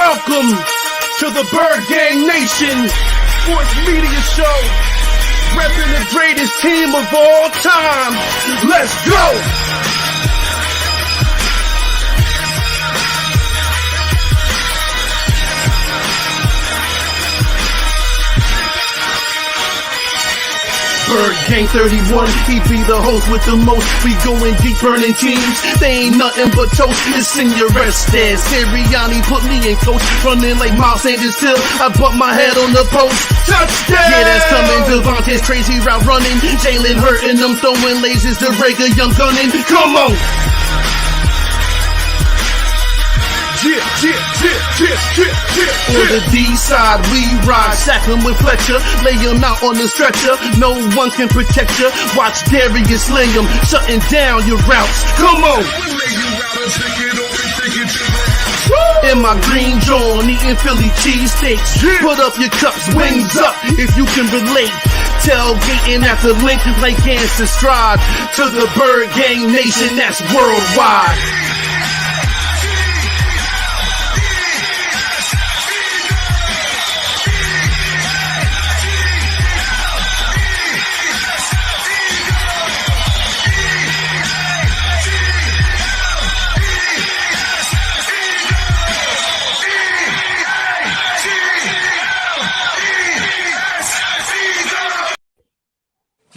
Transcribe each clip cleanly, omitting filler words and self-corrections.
Welcome to the Bird Gang Nation Sports Media Show, repping the greatest team of all time. Let's go! Bird Gang 31, he be the host with the most. We going deep, burning teams. They ain't nothing but toast. It's in your rest there. Sirianni put me in coach, running like Miles Sanders till I bump my head on the post. Touchdown! Yeah, that's coming. Devonta's crazy route running. Jalen hurting them, throwing lasers to break a young gunning. Come on! On the D side, we ride, sack him with Fletcher, lay him out on the stretcher. No one can protect you. Watch Darius lay him, shutting down your routes. Come on! In my green John, eating Philly cheesesteaks. Put up your cups, wings up, if you can relate. Tailgating at the link like Gans to Stride. To the Bird Gang Nation, that's worldwide.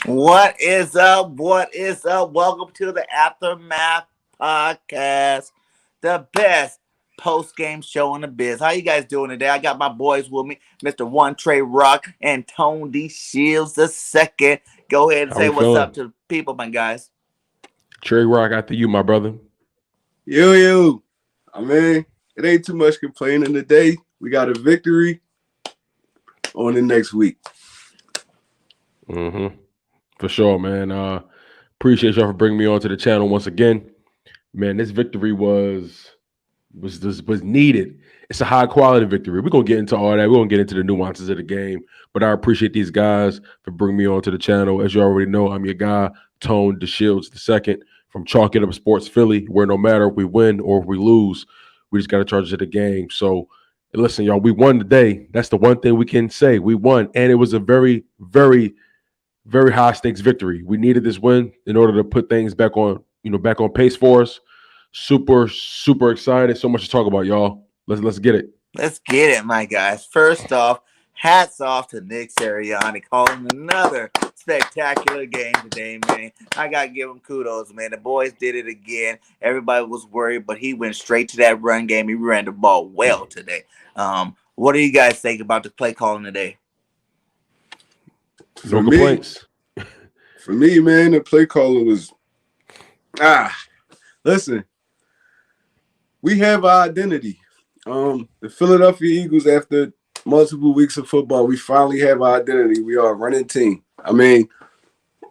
What is up? What is up? Welcome to the Aftermath Podcast, the best post-game show in the biz. How you guys doing today? I got my boys with me, Mr. One Trey Rock and Tony Shields II. Go ahead and say what's up to the people, my guys. Trey Rock, after you, my brother. Yo. I mean, it ain't too much complaining today. We got a victory on the next week. For sure, man. Appreciate y'all for bringing me onto the channel once again. Man, this victory was needed. It's a high quality victory. We're gonna get into all that. We're gonna get into the nuances of the game. But I appreciate these guys for bringing me onto the channel. As you already know, I'm your guy, Tone DeShields II from Chalk It Up Sports Philly, where no matter if we win or if we lose, we just gotta charge it to the game. So listen, y'all, we won today. That's the one thing we can say. We won, and it was a very, very high stakes victory. We needed this win in order to put things back on pace for us. Super excited. So much to talk about, y'all. Let's get it. Let's get it, my guys. First off, hats off to Nick Sirianni calling another spectacular game today, man. I gotta give him kudos, man. The boys did it again. Everybody was worried, but he went straight to that run game. He ran the ball well today. What do you guys think about the play calling today? No complaints. For me, man, the play caller was listen, we have our identity. The Philadelphia Eagles, after multiple weeks of football, we finally have our identity. We are a running team. I mean,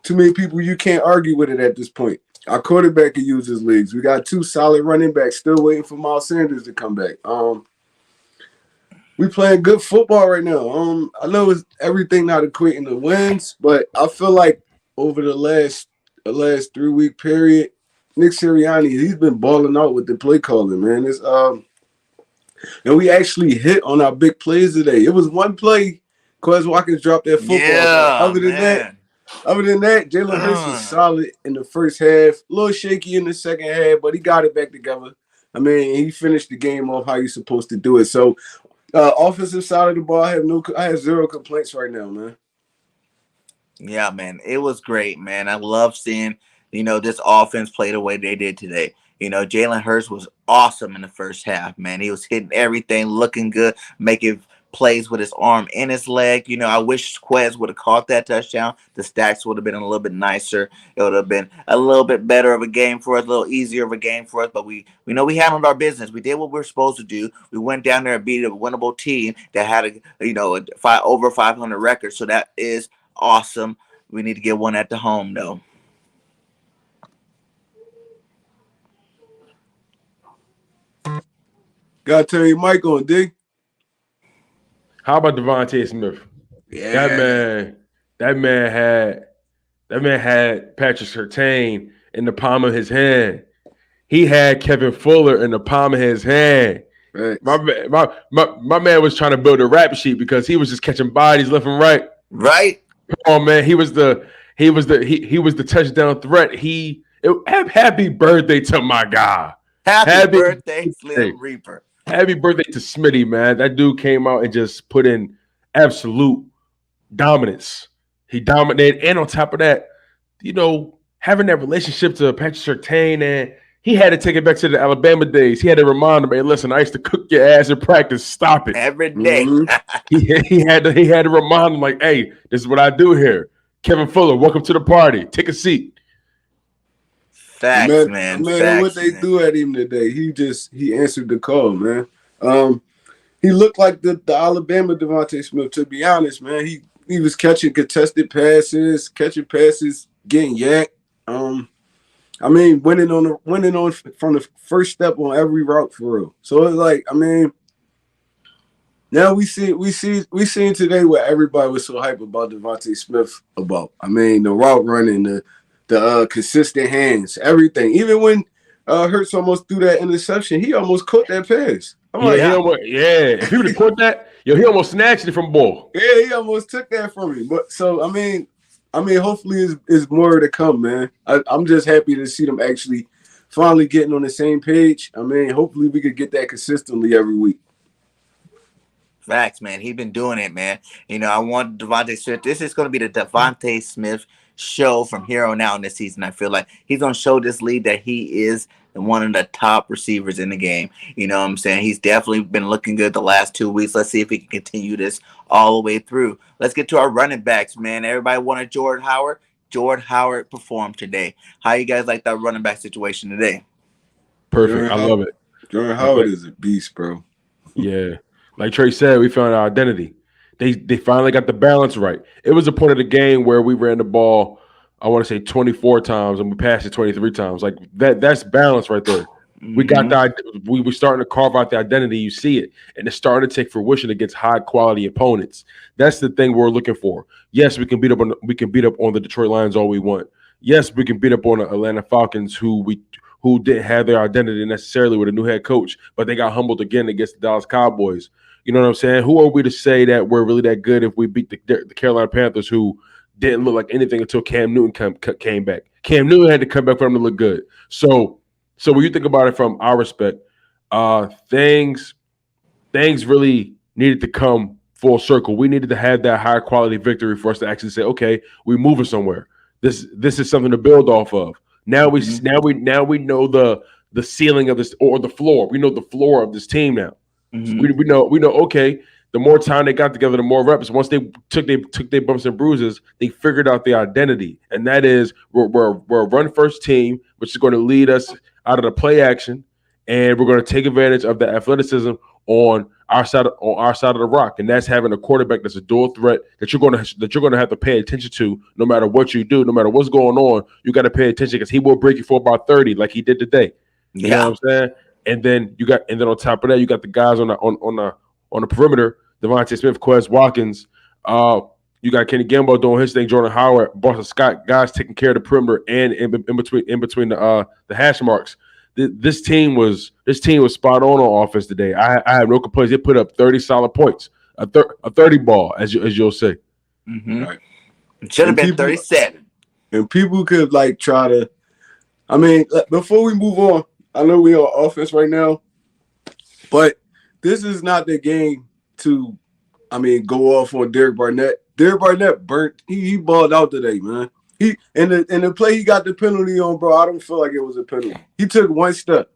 too many people, you can't argue with it at this point. Our quarterback can use his legs. We got two solid running backs, still waiting for Miles Sanders to come back. We playing good football right now. I know it's everything not equating to wins, but I feel like over the last 3-week period, Nick Sirianni, he's been balling out with the play calling, man. It's and we actually hit on our big plays today. It was one play, Quez Watkins dropped that football. Yeah, other than that, Jalen Hurts was solid in the first half, a little shaky in the second half, but he got it back together. I mean, he finished the game off how you're supposed to do it. So offensive side of the ball, I have zero complaints right now, man. Yeah, man, it was great, man. I love seeing, this offense play the way they did today. Jalen Hurts was awesome in the first half, man. He was hitting everything, looking good, making plays with his arm and his leg. I wish Quez would have caught that touchdown. The stacks would have been a little bit nicer. It would have been a little bit better of a game for us, a little easier of a game for us. But we handled our business. We did what we were supposed to do. We went down there and beat a winnable team that had over 500 record. So that is awesome. We need to get one at the home, though. Gotta turn your mic on, D. How about Devonta Smith? Yeah. That man had Patrick Surtain in the palm of his hand. He had Kevin Fuller in the palm of his hand. My, my man was trying to build a rap sheet because he was just catching bodies left and right. Right? Oh man, he was the touchdown threat. Happy birthday to my guy. Happy birthday, Slim Reaper. Happy birthday to Smitty, man. That dude came out and just put in absolute dominance. He dominated, and on top of that, having that relationship to Patrick Surtain, and he had to take it back to the Alabama days. He had to remind him, "Hey, listen, I used to cook your ass in practice. Stop it every day." he had to remind him, like, "Hey, this is what I do here." Kevin Fuller, welcome to the party. Take a seat. Facts, man. Facts, what they do at him today, he answered the call, man. He looked like the Alabama Devonta Smith. To be honest, man, he was catching contested passes, getting yacked. Winning on from the first step on every route for real. So it's like, now we seen today what everybody was so hype about Devonta Smith about. The route running, the consistent hands, everything. Even when Hurts almost threw that interception, he almost caught that pass. If he would have caught that, he almost snatched it from Ball. Yeah, he almost took that from him. But so hopefully is more to come, man. I'm just happy to see them actually finally getting on the same page. Hopefully we could get that consistently every week. Facts, man. He's been doing it, man. I want Devonta Smith. This is going to be the Devonta Smith show from here on out in this season. I feel like he's going to show this league that he is one of the top receivers in the game. You know what I'm saying? He's definitely been looking good the last 2 weeks. Let's see if he can continue this all the way through. Let's get to our running backs, man. Everybody wanted Jordan Howard. Jordan Howard performed today. How you guys like that running back situation today? Perfect. I love it. Jordan Howard is a beast, bro. Yeah. Like Trey said, we found our identity. They finally got the balance right. It was a point of the game where we ran the ball, I want to say 24 times, and we passed it 23 times. Like that's balance right there. Mm-hmm. We got we were starting to carve out the identity. You see it, and it's starting to take fruition against high quality opponents. That's the thing we're looking for. Yes, we can beat up on the Detroit Lions all we want. Yes, we can beat up on the Atlanta Falcons who didn't have their identity necessarily with a new head coach, but they got humbled again against the Dallas Cowboys. You know what I'm saying? Who are we to say that we're really that good if we beat the Carolina Panthers, who didn't look like anything until Cam Newton came back? Cam Newton had to come back for them to look good. So when you think about it from our respect, things really needed to come full circle. We needed to have that high quality victory for us to actually say, okay, we're moving somewhere. This is something to build off of. Now we know the ceiling of this, or the floor. We know the floor of this team now. Mm-hmm. We know. Okay, the more time they got together, the more reps. Once they took their bumps and bruises, they figured out the identity, and that is we're a run first team, which is going to lead us out of the play action, and we're going to take advantage of the athleticism on our side of the rock, and that's having a quarterback that's a dual threat that you're going to have to pay attention to no matter what you do, no matter what's going on. You got to pay attention because he will break you for about 30 like he did today. You know what I'm saying? And then on top of that, you got the guys on the perimeter, Devonta Smith, Quez Watkins. You got Kenny Gamble doing his thing, Jordan Howard, Boston Scott, guys taking care of the perimeter and in between the hash marks. This team was spot on offense today. I have no complaints. They put up 30 solid points, a 30 ball, as you'll say. Mm-hmm. Right. It should have been 37. And people could try to. Before we move on, I know we are offense right now, but this is not the game to, go off on Derek Barnett. Derek Barnett burnt. He balled out today, man. He in the play he got the penalty on, bro. I don't feel like it was a penalty. He took one step.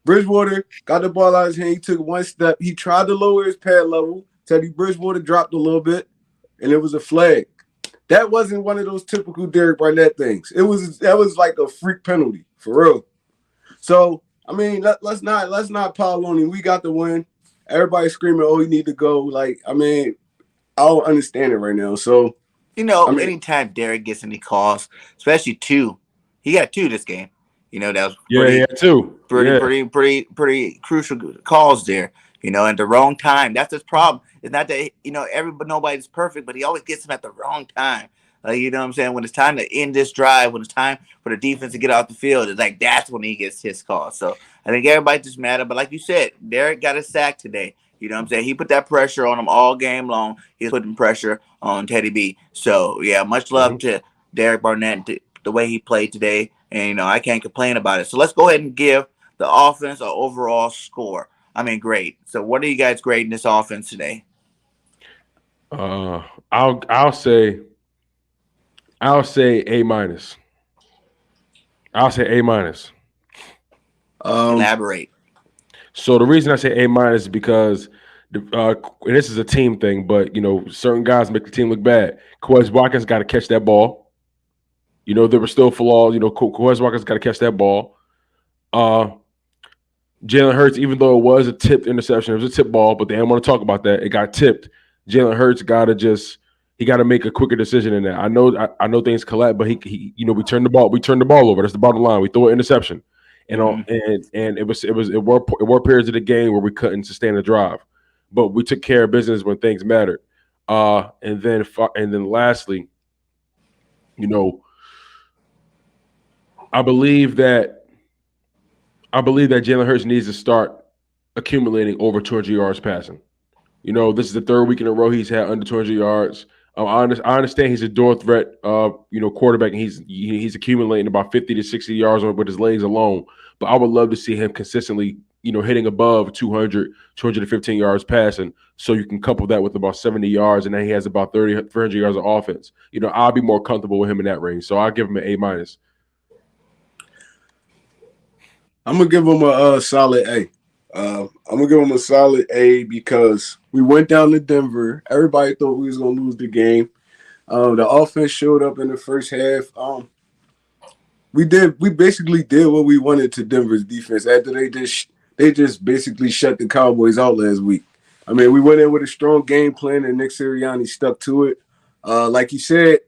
Bridgewater got the ball out of his hand. He took one step. He tried to lower his pad level. Teddy Bridgewater dropped a little bit, and it was a flag. That wasn't one of those typical Derek Barnett things. That was like a freak penalty for real. So let's not pile on him. We got the win. Everybody screaming, "Oh, he need to go!" I don't understand it right now. So anytime Derek gets any calls, especially two, he got two this game. That was two pretty crucial calls there. At the wrong time. That's his problem. It's not that nobody's perfect, but he always gets them at the wrong time. You know what I'm saying? When it's time to end this drive, when it's time for the defense to get off the field, it's like that's when he gets his call. So I think everybody just mad. But like you said, Derek got a sack today. You know what I'm saying? He put that pressure on him all game long. He's putting pressure on Teddy B. So, yeah, much love to Derek Barnett, the way he played today. And, I can't complain about it. So let's go ahead and give the offense an overall score. I mean, grade. So what are you guys grading this offense today? I'll say A minus. I'll say A minus. Elaborate. So the reason I say A minus is because and this is a team thing, but certain guys make the team look bad. Quez Watkins got to catch that ball. There were still flaws. Quez Watkins got to catch that ball. Jalen Hurts, even though it was a tipped interception, it was a tip ball, but they didn't want to talk about that. It got tipped. Jalen Hurts got to make a quicker decision in that. I know things collapse, but he we turned the ball over. That's the bottom line. We threw an interception, and it were periods of the game where we couldn't sustain a drive, but we took care of business when things mattered. And then lastly, I believe that Jalen Hurts needs to start accumulating over 200 yards passing. This is the third week in a row he's had under 200 yards. I understand he's a door threat, quarterback, and he's accumulating about 50 to 60 yards with his legs alone. But I would love to see him consistently, hitting above 200, 215 yards passing, so you can couple that with about 70 yards, and then he has about 300 yards of offense. I'll be more comfortable with him in that range. So I'll give him an A minus. I'm gonna give him a solid A. I'm gonna give him a solid A because we went down to Denver. Everybody thought we was gonna lose the game. The offense showed up in the first half. We basically did what we wanted to Denver's defense after they just basically shut the Cowboys out last week. I mean, we went in with a strong game plan and Nick Sirianni stuck to it. Like you said,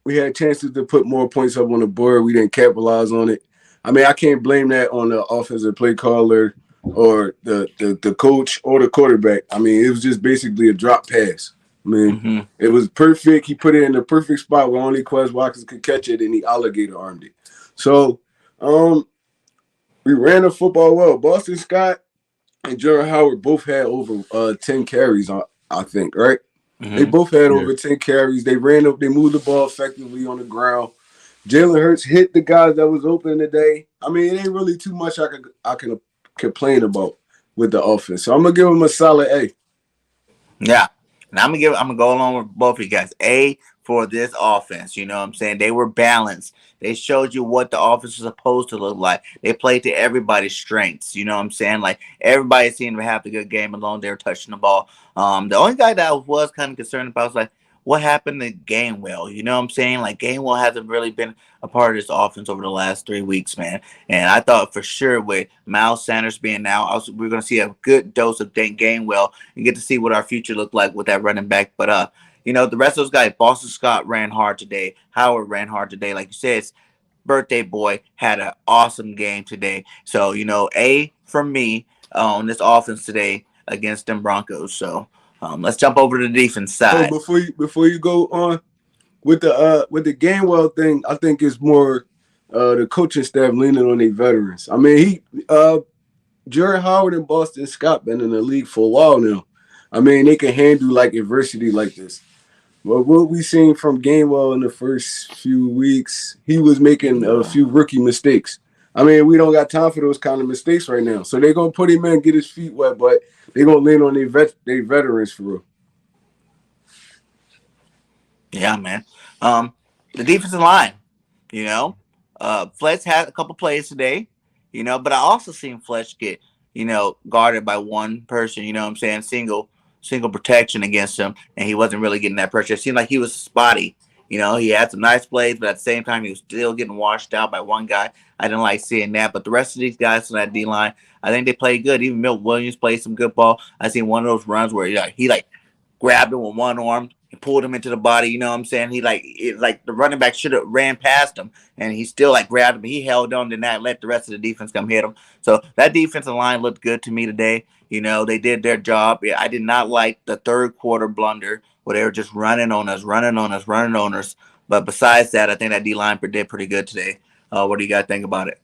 we had chances to put more points up on the board. We didn't capitalize on it. I mean, I can't blame that on the offensive play caller or the coach or the quarterback. I mean, it was just basically a drop pass. I mean, It was perfect. He put it in the perfect spot where only Quez Watkins could catch it, and he alligator armed it. So, we ran the football well. Boston Scott and Jerry Howard both had over 10 carries, I think, right? They both had over 10 carries. They moved the ball effectively on the ground. Jalen Hurts hit the guys that was open today. I mean, it ain't really too much I can complain about with the offense. So I'm gonna give him a solid A. Yeah, and I'm gonna go along with both of you guys. A for this offense. You know what I'm saying? They were balanced. They showed you what the offense is supposed to look like. They played to everybody's strengths. You know what I'm saying? Like, everybody seemed to have a good game alone. They were touching the ball. The only guy that I was kind of concerned about was like, what happened to Gainwell? You know what I'm saying? Like, Gainwell hasn't really been a part of this offense over the last 3 weeks, man. And I thought for sure with Miles Sanders being out, we're going to see a good dose of Gainwell and get to see what our future looked like with that running back. But, the rest of those guys, Boston Scott ran hard today. Howard ran hard today. Like you said, birthday boy had an awesome game today. So, A from me on this offense today against them Broncos. So, let's jump over to the defense side. So before you go on with the Gainwell thing, I think it's more the coaching staff leaning on their veterans. I mean, Jerry Howard and Boston Scott been in the league for a while now. I mean, they can handle like adversity like this. Well, what we seen from Gainwell in the first few weeks, he was making a few rookie mistakes. I mean, we don't got time for those kind of mistakes right now. So they're going to put him in and get his feet wet, but they're going to lean on their veterans for real. Yeah, man. The defensive line, Fletch had a couple plays today, but I also seen Fletch get, guarded by one person, you know what I'm saying, single protection against him, and he wasn't really getting that pressure. It seemed like he was spotty. He had some nice plays, but at the same time, he was still getting washed out by one guy. I didn't like seeing that. But the rest of these guys on that D-line, I think they played good. Even Milt Williams played some good ball. I seen one of those runs where he grabbed him with one arm and pulled him into the body. You know what I'm saying? The running back should have ran past him, and he still grabbed him. He held on, did not let the rest of the defense come hit him. So that defensive line looked good to me today. They did their job. Yeah, I did not like the third quarter blunder where they were just running on us. But besides that, I think that D-line did pretty good today. What do you guys think about it?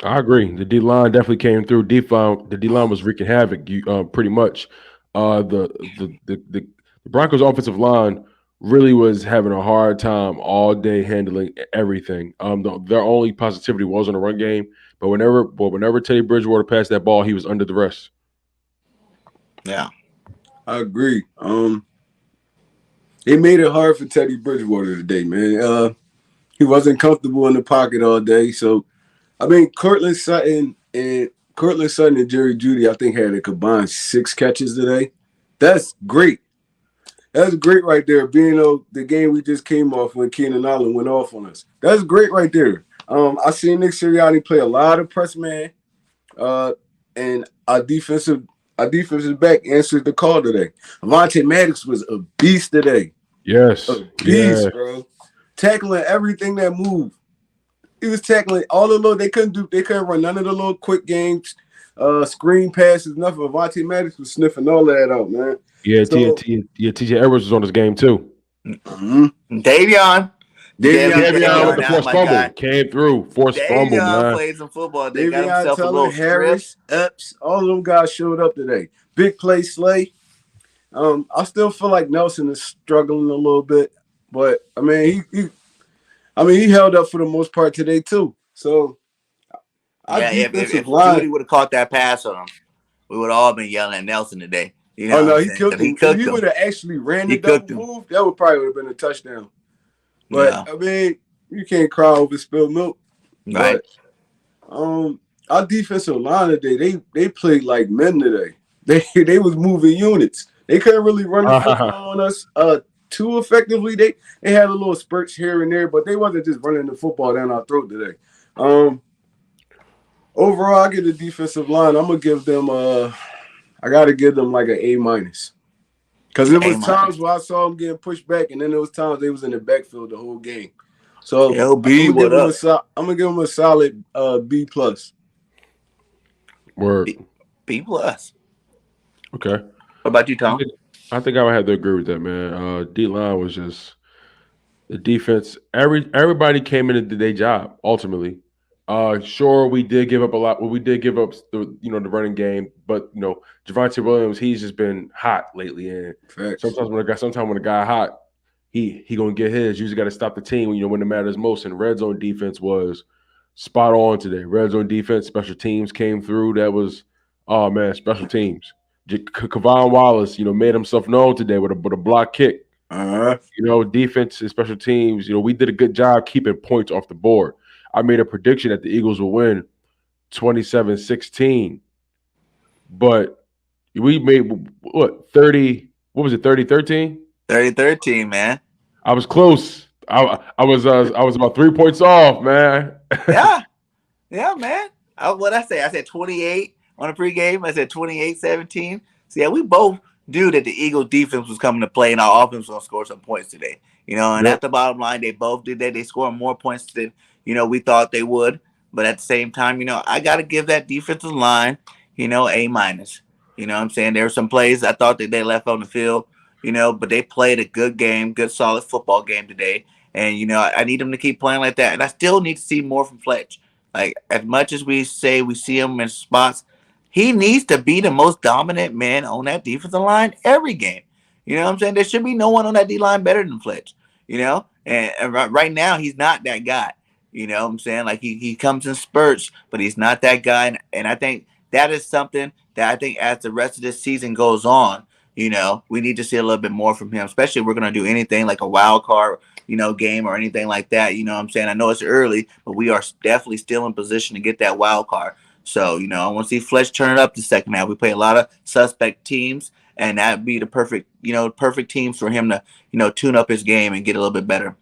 I agree. The D line definitely came through. The D line was wreaking havoc. Pretty much. The Broncos' offensive line really was having a hard time all day handling everything. Their only positivity was on the run game, but whenever Teddy Bridgewater passed that ball, he was under the rest. Yeah, I agree. It made it hard for Teddy Bridgewater today, man. He wasn't comfortable in the pocket all day. So, I mean, Cortland Sutton and Jerry Jeudy, I think, had a combined 6 catches today. That's great. That's great right there. Being the game we just came off when Keenan Allen went off on us. That's great right there. I seen Nick Sirianni play a lot of press man, and our defensive back answered the call today. Devonta Maddox was a beast today. Yes, A beast, bro. Tackling everything that moved. He was tackling all the little. They couldn't run none of the little quick games, screen passes, nothing. Devonta Maddox was sniffing all that out, man. Yeah, So, TJ Edwards was on this game too. Davion Davion with the now, forced my fumble guy. came through. Forced fumble, Davion man. played some football. They got Damion himself a Taylor, little Harris, Epps, all of them guys showed up today. Big play Slay. I still feel like Nelson is struggling a little bit, but I mean he held up for the most part today too. So Yeah, if Judy would have caught that pass on him, we would have all been yelling at Nelson today. You know, he killed him. If he would have actually ran the double move, that would probably have been a touchdown. But yeah. I mean, you can't cry over spilled milk. Right. But, our defensive line today, they played like men today. They was moving units. They couldn't really run the football on us too effectively. They had a little spurts here and there, but they wasn't just running the football down our throat today. Overall, I get the defensive line. I'm gonna give them I gotta give them like an A-. Because there was times where I saw them getting pushed back, and then there was times they was in the backfield the whole game. So I'm gonna give them a solid B+. Word. B+. Okay. What about you, Tom? I think I would have to agree with that, man. D-line was just the defense. Everybody came in and did their job ultimately. Sure, we did give up a lot. Well, we did give up the running game, but Javonte Williams, he's just been hot lately. And sometimes when a guy hot, he gonna get his. You just got to stop the team when it matters most. And red zone defense was spot on today. Red zone defense, special teams came through. That was special teams. Kavon Wallace, made himself known today with a block kick. Defense and special teams. We did a good job keeping points off the board. I made a prediction that the Eagles will win 27-16. But we made 30, what was it, 30-13? 30-13, man. I was close. I was about 3 points off, man. Yeah, man. What I say? I said 28 on a pregame. I said 28-17. So yeah, we both knew that the Eagles defense was coming to play and our offense was going to score some points today. And at the bottom line, they both did that. They scored more points than we thought they would. But at the same time, I got to give that defensive line, A-. You know what I'm saying? There were some plays I thought that they left on the field, but they played a good game, good solid football game today. And, I need them to keep playing like that. And I still need to see more from Fletch. Like, as much as we say we see him in spots, he needs to be the most dominant man on that defensive line every game. You know what I'm saying? There should be no one on that D-line better than Fletch, And right now, he's not that guy. You know what I'm saying? Like, he comes in spurts, but he's not that guy. And I think that is something that I think as the rest of this season goes on, we need to see a little bit more from him, especially if we're going to do anything like a wild card, game or anything like that. You know what I'm saying? I know it's early, but we are definitely still in position to get that wild card. So, I want to see Fletch turn it up the second half. We play a lot of suspect teams, and that'd be the perfect teams for him to, tune up his game and get a little bit better.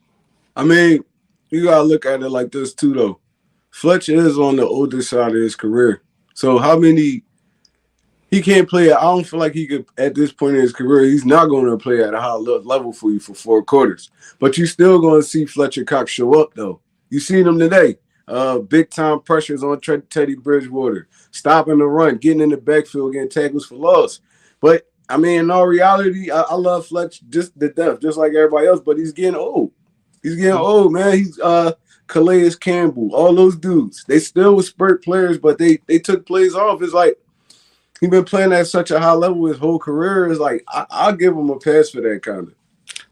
I mean, you got to look at it like this too, though. Fletch is on the older side of his career. So he can't play. I don't feel like he could, at this point in his career, he's not going to play at a high level for you for 4 quarters. But you're still going to see Fletcher Cox show up, though. You seen him today. Big time pressures on Teddy Bridgewater, stopping the run, getting in the backfield, getting tackles for loss. But I mean, in all reality, I love Fletch just to death, just like everybody else. But he's getting old. He's getting old, man. He's Calais Campbell, all those dudes. They still were spurt players, but they took plays off. It's like he been playing at such a high level his whole career. It's like I'll give him a pass for that kind of.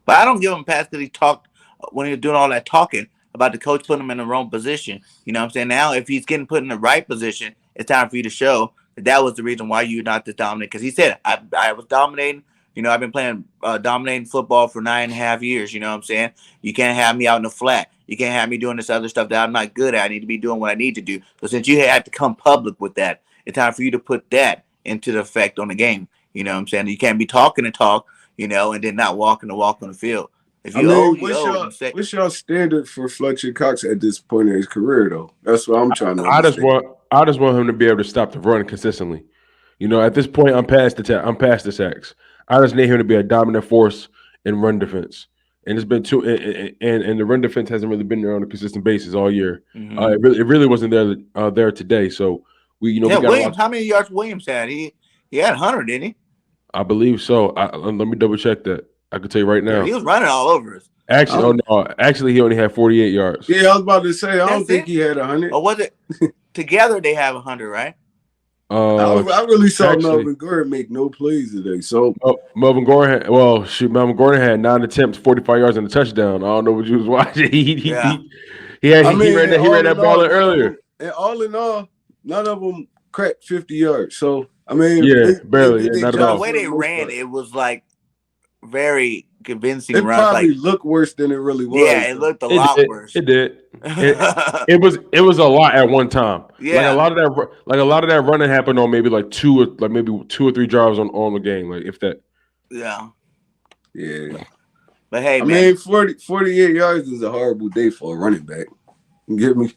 But I don't give him a pass because he talked when he was doing all that talking about the coach putting him in the wrong position. You know what I'm saying? Now, if he's getting put in the right position, it's time for you to show that was the reason why you're not this dominant. Because he said, I was dominating. You know, I've been playing dominating football for 9.5 years. You know what I'm saying? You can't have me out in the flat. You can't have me doing this other stuff that I'm not good at. I need to be doing what I need to do. So since you had to come public with that, it's time for you to put that into the effect on the game. You know what I'm saying? You can't be talking and talk, you know, and then not walking the walk on the field. If you what's your standard for Fletcher Cox at this point in his career, though? That's what I'm trying to understand. I just want him to be able to stop the run consistently. You know, at this point, I'm past the sacks. I just need him to be a dominant force in run defense. And it's been and the run defense hasn't really been there on a consistent basis all year. Mm-hmm. It really wasn't there today. So we Williams. How many yards Williams had? He had 100, didn't he? I believe so. Let me double check that. I can tell you right now. Yeah, he was running all over us. Actually, he only had 48 yards. Yeah, I was about to say I don't think he had 100. Or was it together? They have 100, right? I really saw Melvin Gordon make no plays today. So Melvin Gordon had 9 attempts, 45 yards, and a touchdown. I don't know what you was watching. He ran that ball in earlier. And all in all, none of them cracked 50 yards. So I mean, barely. Not at all. The way they ran, it was like very convincing. It probably looked worse than it really was. Yeah, it looked a lot worse. It did. It was a lot at one time. Yeah, like a lot of that running happened on maybe two or three drives on the game, like if that. Yeah. But hey, I mean, 48 yards is a horrible day for a running back. You get me?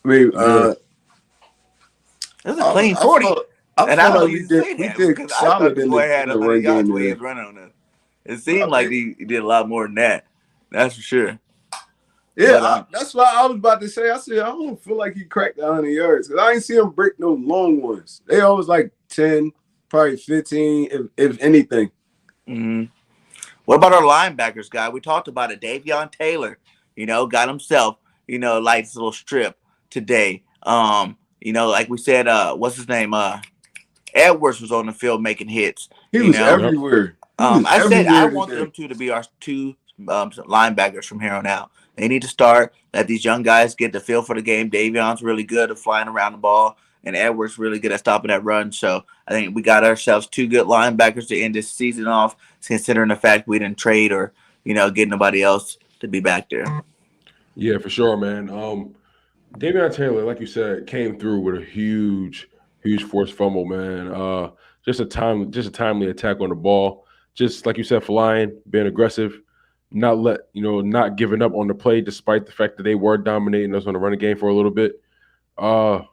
I mean, it was a clean 40. I know we did solid in the run game. He was running on us. It seemed like he did a lot more than that. That's for sure. Yeah, that's why I was about to say. I said I don't feel like he cracked 100 yards because I ain't see him break no long ones. They always like 10, probably 15, if anything. Mm-hmm. What about our linebackers, guy? We talked about it. Damion Taylor, got himself, like this little strip today. Like we said, what's his name? Edwards was on the field making hits. He was everywhere. I said I want them to be our two linebackers from here on out. They need to start. Let these young guys get the feel for the game. Davion's really good at flying around the ball, and Edwards really good at stopping that run. So I think we got ourselves two good linebackers to end this season off, considering the fact we didn't trade or get nobody else to be back there. Yeah, for sure, man. Damion Taylor, like you said, came through with a huge forced fumble, man. Just a timely attack on the ball. Just like you said, flying, being aggressive, not giving up on the play despite the fact that they were dominating us on the running game for a little bit. I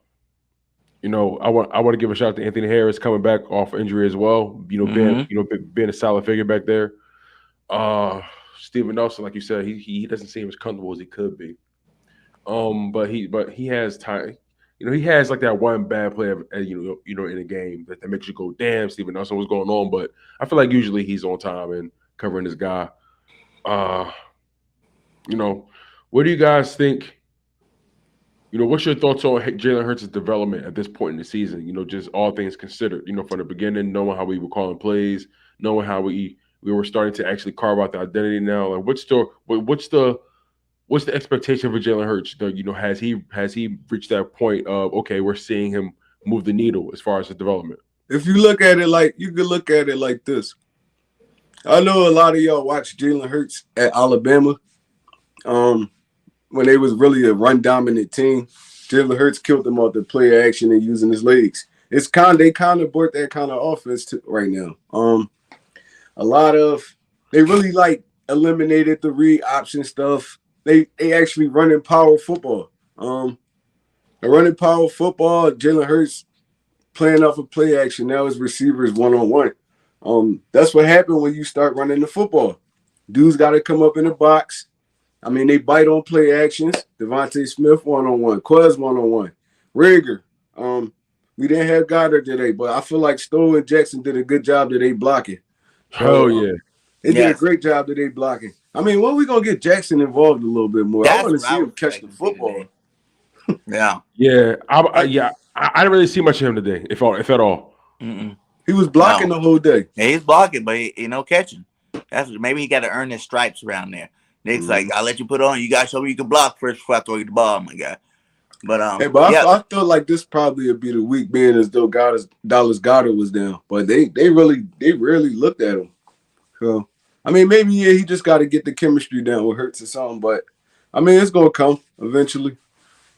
want to give a shout out to Anthony Harris coming back off injury as well. Being a solid figure back there. Steven Nelson, like you said, he doesn't seem as comfortable as he could be. But he has time. He has like that one bad play, in a game that makes you go, damn, Steven Nelson, what's going on? But I feel like usually he's on time and covering his guy. What do you guys think? What's your thoughts on Jalen Hurts' development at this point in the season? Just all things considered, from the beginning, knowing how we were calling plays, knowing how we were starting to actually carve out the identity now. Like, what's the expectation for Jalen Hurts? Has he reached that point of, okay, we're seeing him move the needle as far as his development? If you look at it you could look at it like this. I know a lot of y'all watched Jalen Hurts at Alabama. When they was really a run dominant team, Jalen Hurts killed them off the play action and using his legs. They kind of brought that kind of offense right now. They really eliminated the read option stuff. They actually running power football. They're running power football. Jalen Hurts playing off of play action. Now his receivers one-on-one. That's what happened when you start running the football. Dudes got to come up in the box. I mean, they bite on play actions. Devonta Smith one-on-one. Quez one-on-one. Rager. We didn't have Goddard today, but I feel like Stowe and Jackson did a good job today blocking. Oh, yeah. They did a great job today blocking. I mean, when we gonna get Jackson involved a little bit more? I That's want to what see I was him catch the expecting to see football. today. Yeah. Yeah, Like, I didn't really see much of him today, if at all. Mm-mm. he was blocking No. the whole day. Yeah, he's blocking, but he no catching. That's maybe he got to earn his stripes around there. Nick's like, I'll let you put on. You got to show me you can block first before I throw you the ball, my guy. But Hey, but yeah, I felt like this probably would be the week, being as though Dallas Goedert was down, but they rarely looked at him. So I mean, maybe he just got to get the chemistry down with Hurts or something. But I mean, it's gonna come eventually.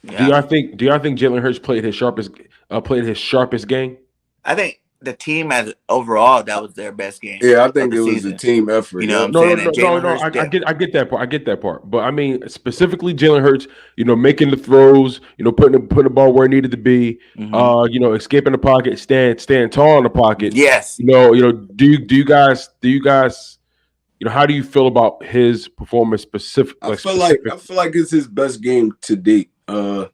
Do yeah. y'all think Jalen Hurts played his sharpest game? I think the team as overall that was their best game Yeah, I of think the it was a season. team effort. You know what Yep. I'm No, saying? And Jalen Hurts, I get that part. I get that part. But I mean, specifically Jalen Hurts, making the throws, putting the ball where it needed to be, escaping the pocket, staying tall in the pocket. yes. Do you guys, how do you feel about his performance I feel like it's his best game to date. I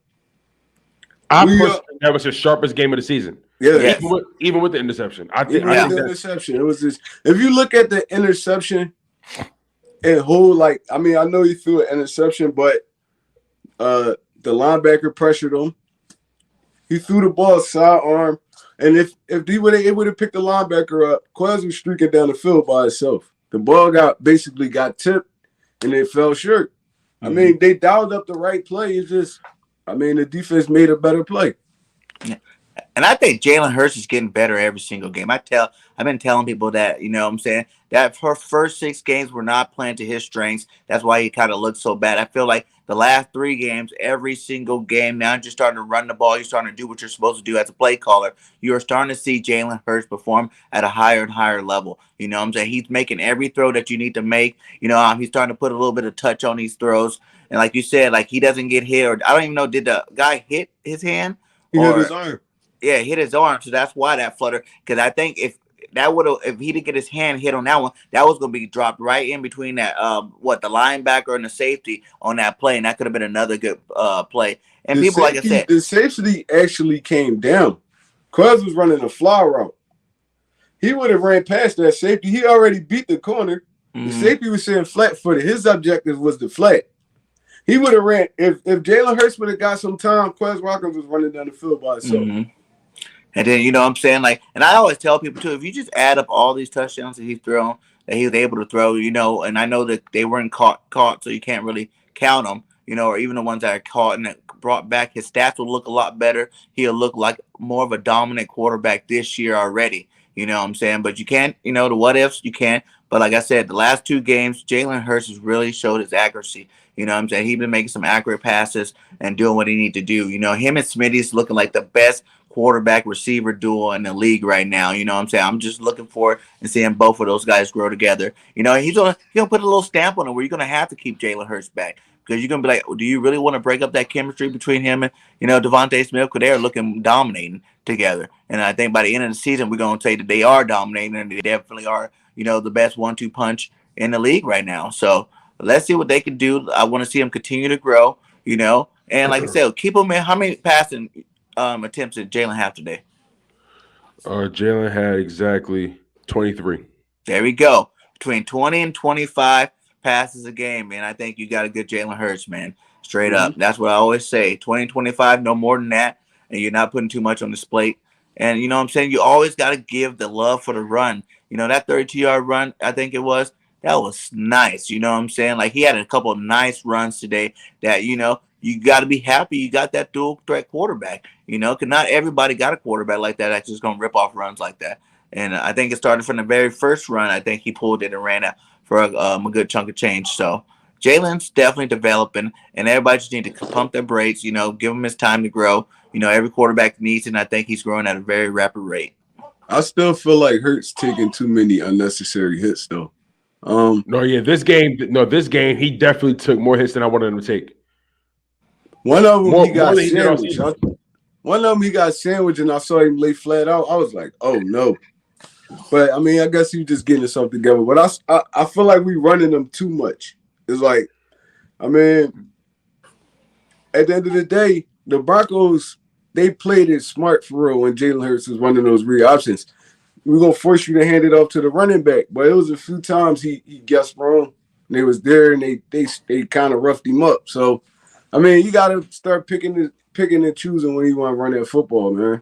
personally think that was his sharpest game of the season. Yeah, Yes. Even with the interception. I think the interception. It was just, if you look at the interception and whole, like, I mean, I know he threw an interception, but the linebacker pressured him. He threw the ball sidearm, and if he would have picked the linebacker up, Quez was streaking down the field by himself. The ball basically got tipped, and it fell short. I mean, they dialed up the right play. It's just, I mean, the defense made a better play. Yeah. And I think Jalen Hurts is getting better every single game. I've been telling people that, you know what I'm saying, that her first 6 games were not playing to his strengths. That's why he kind of looked so bad. I feel like the last 3 games, every single game, now you're starting to run the ball. You're starting to do what you're supposed to do as a play caller. You're starting to see Jalen Hurts perform at a higher and higher level. You know what I'm saying? He's making every throw that you need to make. He's starting to put a little bit of touch on these throws. And like you said, like he doesn't get hit, or I don't even know, did the guy hit his hand? He hit his arm. Yeah, hit his arm, so that's why that flutter. Because I think if he didn't get his hand hit on that one, that was going to be dropped right in between that the linebacker and the safety on that play, and that could have been another good play. And people, like I said, the safety actually came down. Quez was running a fly route. He would have ran past that safety. He already beat the corner. The safety was saying flat-footed. His objective was the flat. He would have ran if Jalen Hurts would have got some time. Quez Watkins was running down the field by himself. And then, you know what I'm saying? Like, and I always tell people, too, if you just add up all these touchdowns that he's thrown, that he was able to throw, and I know that they weren't caught, so you can't really count them, or even the ones that are caught and that brought back, his stats will look a lot better. He'll look like more of a dominant quarterback this year already. You know what I'm saying? But you can't, the what ifs, you can't. But like I said, the last 2 games, Jalen Hurts has really showed his accuracy. You know what I'm saying? He's been making some accurate passes and doing what he needs to do. Him and Smitty's looking like the best quarterback receiver duo in the league right now. You know what I'm saying? I'm just looking forward and seeing both of those guys grow together. He's gonna put a little stamp on it where you're gonna have to keep Jalen Hurts back. Because you're gonna be like, do you really want to break up that chemistry between him and Devonta Smith? Because they're looking dominating together. And I think by the end of the season, we're gonna say that they are dominating, and they definitely are, the best 1-2 punch in the league right now. So let's see what they can do. I want to see them continue to grow. And like I said, keep them in. How many passing attempts did Jalen have today? Jalen had exactly 23. There we go. Between 20 and 25 passes a game, man. I think you got a good Jalen Hurts, man. Straight up. That's what I always say. 20, 25, no more than that. And you're not putting too much on this plate. And you know what I'm saying? You always got to give the love for the run. That 32-yard run, I think it was, that was nice. You know what I'm saying? Like, he had a couple of nice runs today that, you got to be happy you got that dual threat quarterback, because not everybody got a quarterback like that that's just going to rip off runs like that. And I think it started from the very first run. I think he pulled it and ran out for a good chunk of change. So Jalen's definitely developing, and everybody just need to pump their brakes, give him his time to grow. Every quarterback needs it, and I think he's growing at a very rapid rate. I still feel like Hurts taking too many unnecessary hits, though. This game, he definitely took more hits than I wanted him to take. One of them, he got sandwiched. One of them, he got sandwiched, and I saw him lay flat out. I was like, oh, no. But, I mean, I guess he's just getting himself together. But I feel like we running them too much. It's like, I mean, at the end of the day, the Broncos, they played it smart for real when Jalen Hurts was running those read options. We're going to force you to hand it off to the running back. But it was a few times he guessed wrong. And they was there, and they kind of roughed him up. So, I mean, you got to start picking and choosing when you want to run that football, man.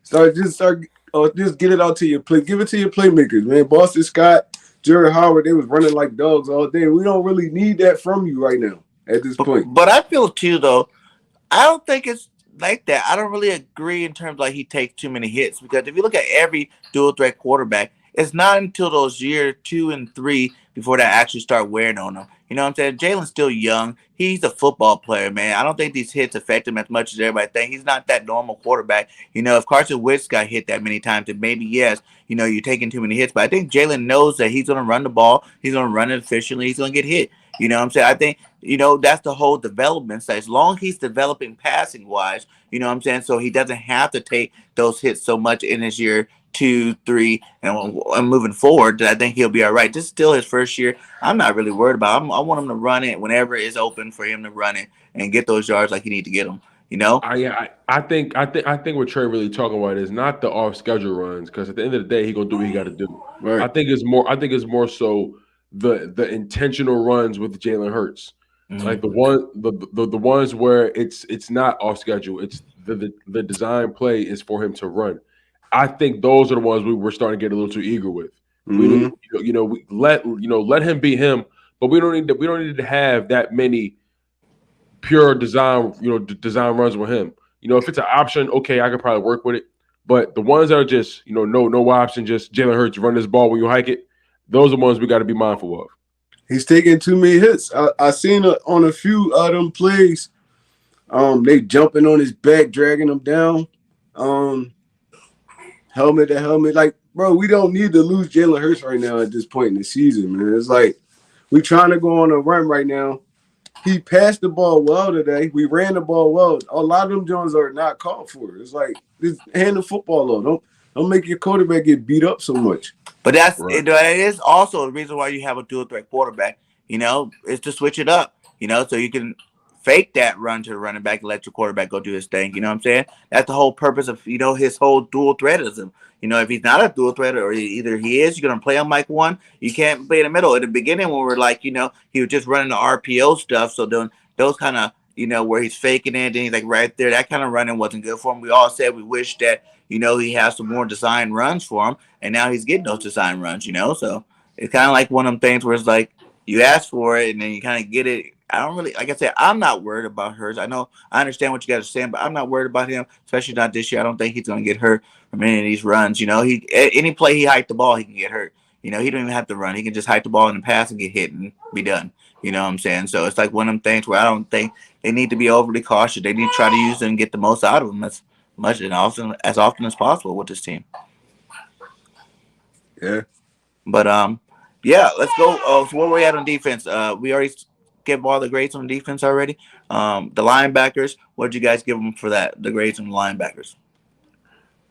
Just get it out to your play. Give it to your playmakers, man. Boston Scott, Jerry Howard, they was running like dogs all day. We don't really need that from you right now at this point. But I feel too though. I don't think it's like that. I don't really agree in terms like he takes too many hits because if you look at every dual threat quarterback, it's not until those year 2 and 3 before that actually start wearing on him. You know what I'm saying? Jalen's still young. He's a football player, man. I don't think these hits affect him as much as everybody thinks. He's not that normal quarterback. You know, if Carson Wentz got hit that many times, then maybe yes, you know, you're taking too many hits. But I think Jalen knows that he's going to run the ball. He's going to run it efficiently. He's going to get hit. You know what I'm saying? I think, you know, that's the whole development side. As long as he's developing passing wise, you know what I'm saying? So he doesn't have to take those hits so much in his year 2, 3, and moving forward, I think he'll be all right. This is still his first year. I'm not really worried about him. I want him to run it whenever it's open for him to run it and get those yards like he need to get them. You know? I think what Trey really talking about is not the off schedule runs because at the end of the day he gonna do what he got to do. Right. I think it's more so the intentional runs with Jalen Hurts, like the ones where it's not off schedule. It's the design play is for him to run. I think those are the ones we were starting to get a little too eager with. We let him be him, but we don't need to have that many pure design design runs with him. You know, if it's an option, okay, I could probably work with it. But the ones that are just no option, just Jalen Hurts run this ball when you hike it, those are the ones we got to be mindful of. He's taking too many hits. I seen on a few of them plays, they jumping on his back, dragging him down. Helmet to helmet. Like, bro, we don't need to lose Jalen Hurts right now at this point in the season, man. It's like we trying to go on a run right now. He passed the ball well today. We ran the ball well. A lot of them Jones are not called for. It's like, just hand the football on. Don't make your quarterback get beat up so much. But it is also the reason why you have a dual threat quarterback, you know, is to switch it up, you know, so you can fake that run to the running back and let your quarterback go do his thing. You know what I'm saying? That's the whole purpose of, you know, his whole dual threatism. You know, if he's not a dual threat or either he is, you're going to play him like one. You can't play in the middle. At the beginning when we're like, you know, he was just running the RPO stuff. So then those kind of, you know, where he's faking it and he's like right there, that kind of running wasn't good for him. We all said we wish that, you know, he has some more design runs for him. And now he's getting those design runs, you know. So it's kind of like one of them things where it's like you ask for it and then you kind of get it. I don't really, like I said, I'm not worried about Hurts. I understand what you guys are saying, but I'm not worried about him, especially not this year. I don't think he's going to get hurt from any of these runs. You know, any play he hiked the ball, he can get hurt. You know, he don't even have to run. He can just hike the ball in the pass and get hit and be done. You know what I'm saying? So it's like one of them things where I don't think they need to be overly cautious. They need to try to use them and get the most out of them as much and as often as possible with this team. Yeah. But yeah, let's go. So where we at on defense? We already give all the grades on defense already. The linebackers, what did you guys give them for that? The grades on the linebackers.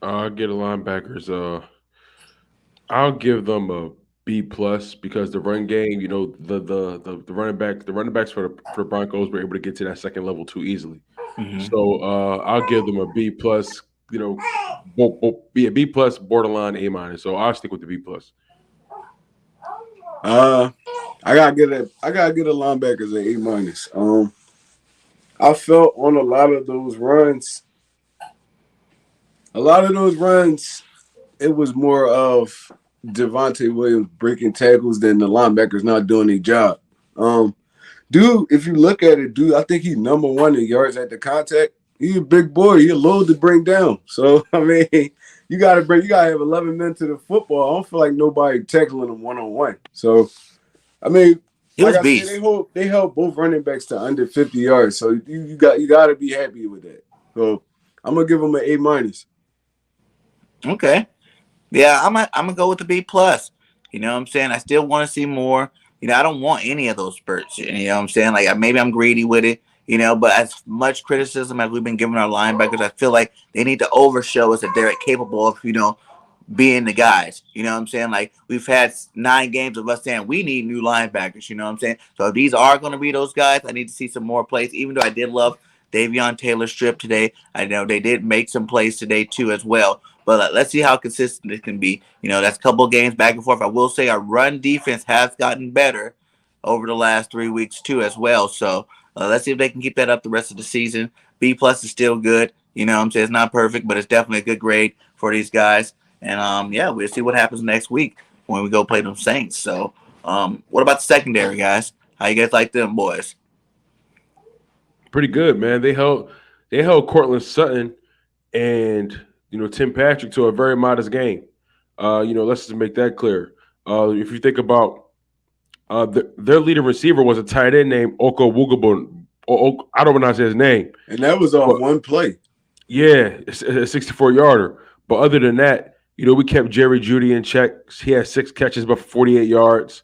I'll give the linebackers. I'll give them a B plus because the run game, you know, the running backs for the Broncos were able to get to that second level too easily. Mm-hmm. So I'll give them a B plus. You know, be a B plus, borderline A minus. So I'll stick with the B plus. I gotta get a linebackers an A minus. I felt on a lot of those runs, it was more of Devonta Williams breaking tackles than the linebackers not doing their job. Dude, if you look at it, I think he's number 1 in yards at the contact. He's a big boy. He's a load to bring down. So I mean, you gotta have 11 men to the football. I don't feel like nobody tackling him 1-on-1. So I mean, they held both running backs to under 50 yards. So you got to be happy with that. So I'm gonna give him an A minus. Okay, yeah, I'm gonna go with the B plus. You know what I'm saying? I still want to see more. You know, I don't want any of those spurts. You know what I'm saying? Like maybe I'm greedy with it. You know, but as much criticism as we've been giving our linebackers, I feel like they need to overshow us that they're capable of, you know, being the guys. You know what I'm saying? Like we've had 9 games of us saying we need new linebackers. You know what I'm saying? So if these are going to be those guys, I need to see some more plays. Even though I did love Damion Taylor's strip today, I know they did make some plays today too as well. But let's see how consistent it can be. You know, that's a couple of games back and forth. I will say our run defense has gotten better over the last 3 weeks too as well. So let's see if they can keep that up the rest of the season. B plus is still good. You know what I'm saying? It's not perfect, but it's definitely a good grade for these guys. And yeah, we'll see what happens next week when we go play them Saints. So what about the secondary, guys? How you guys like them boys? Pretty good, man. They held Cortland Sutton and Tim Patrick to a very modest game. Let's just make that clear. If you think about their leading receiver was a tight end named Oko Wugabun. I don't pronounce his name. And that was on one play. Yeah, it's a 64-yarder. But other than that, we kept Jerry Jeudy in check. He had 6 catches, but for 48 yards.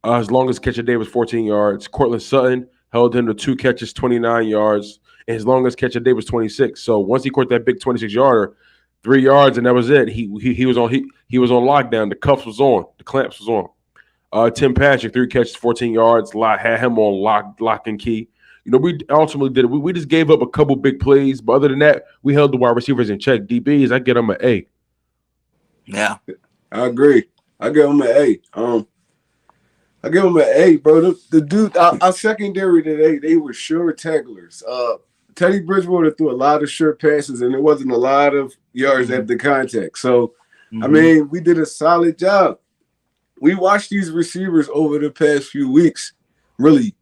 His longest catch of the day was 14 yards. Cortland Sutton held him to 2 catches, 29 yards. And his longest catch of the day was 26. So once he caught that big 26-yarder, 3 yards, and that was it. He was on lockdown. The cuffs was on. The clamps was on. Tim Patrick, 3 catches, 14 yards. Had him on lock and key. We ultimately did it. We just gave up a couple big plays, but other than that, we held the wide receivers in check. DBs, I get them an A. Yeah, I agree. I give them an A. I give them an A, bro. The dude, our secondary today, they were sure tacklers. Teddy Bridgewater threw a lot of sure passes, and there wasn't a lot of yards after contact. So, I mean, we did a solid job. We watched these receivers over the past few weeks really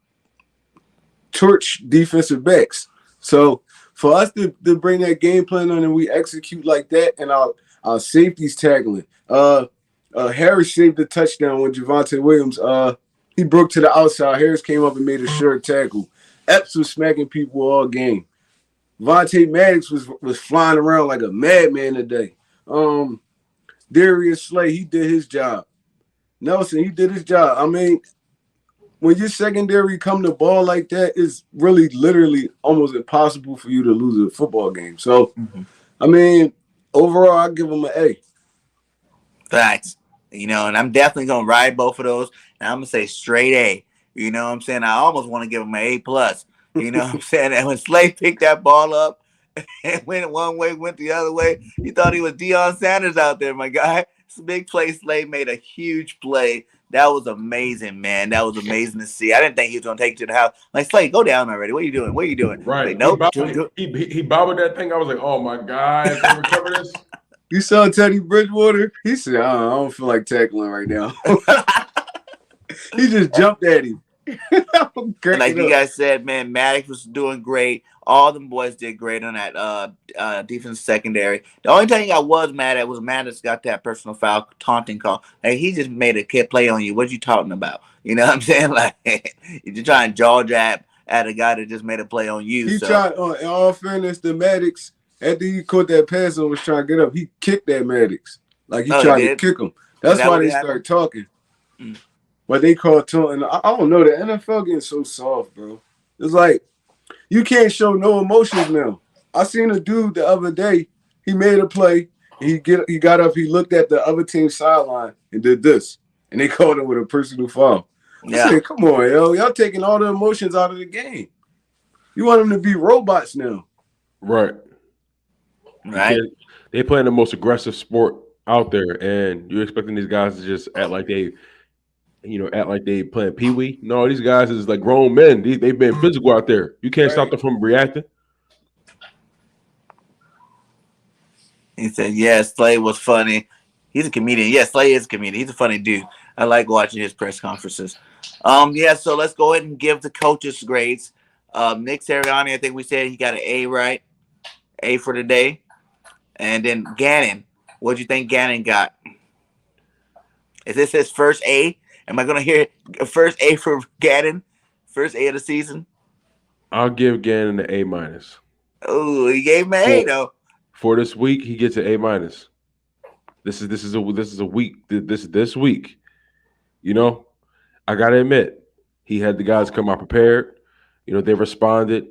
torch defensive backs. So for us to bring that game plan on and we execute like that, and our safeties tackling. Harris saved the touchdown when Devonta Williams he broke to the outside. Harris came up and made a sure tackle. Epps was smacking people all game. Vontae Maddox was flying around like a madman today. Darius Slay, he did his job. Nelson, he did his job. I mean, when your secondary come to ball like that, it's really literally almost impossible for you to lose a football game. So, I mean, overall, I give them an A. Facts. And I'm definitely going to ride both of those. And I'm going to say straight A. You know what I'm saying? I almost want to give them an A+. plus. You know what I'm saying? And when Slay picked that ball up and went one way, went the other way, you thought he was Deion Sanders out there, my guy. It's a big play. Slay made a huge play. That was amazing, man. That was amazing to see. I didn't think he was going to take it to the house. Like, Slay, go down already. What are you doing? What are you doing? Right. Like, nope. He bobbled that thing. I was like, oh, my God. Can we recover this? You saw Teddy Bridgewater? He said, I don't feel like tackling right now. He just jumped at him. Like you guys said, man, Maddox was doing great. All them boys did great on that defense secondary. The only thing I was mad at was Maddox got that personal foul taunting call. Like, he just made a kid play on you. What you talking about? You know what I'm saying? Like, you're trying to jaw jab at a guy that just made a play on you. He tried, in all fairness, the Maddox, after he caught that pass and was trying to get up, he kicked that Maddox. Like, he tried to kick him. That's why they started talking. But they called taunting. I don't know. The NFL getting so soft, bro. It's like, you can't show no emotions now. I seen a dude the other day. He made a play. He got up. He looked at the other team's sideline and did this. And they called him with a personal foul. I said, come on, yo. Y'all taking all the emotions out of the game. You want them to be robots now. Right. They playing the most aggressive sport out there, and you're expecting these guys to just act like they playing pee-wee. No, these guys is like grown men. They've been physical out there. You can't stop them from reacting. He said, yeah, Slay was funny. He's a comedian. Yeah, Slay is a comedian. He's a funny dude. I like watching his press conferences. So let's go ahead and give the coaches grades. Nick Sirianni, I think we said he got an A, right? A for the day. And then Gannon, what'd you think Gannon got? Is this his first A? Am I going to hear a first A for Gannon? First A of the season? I'll give Gannon an A-. Oh, he gave him an A, though. For this week, he gets an A-. This is a week. This week. I gotta admit, he had the guys come out prepared. They responded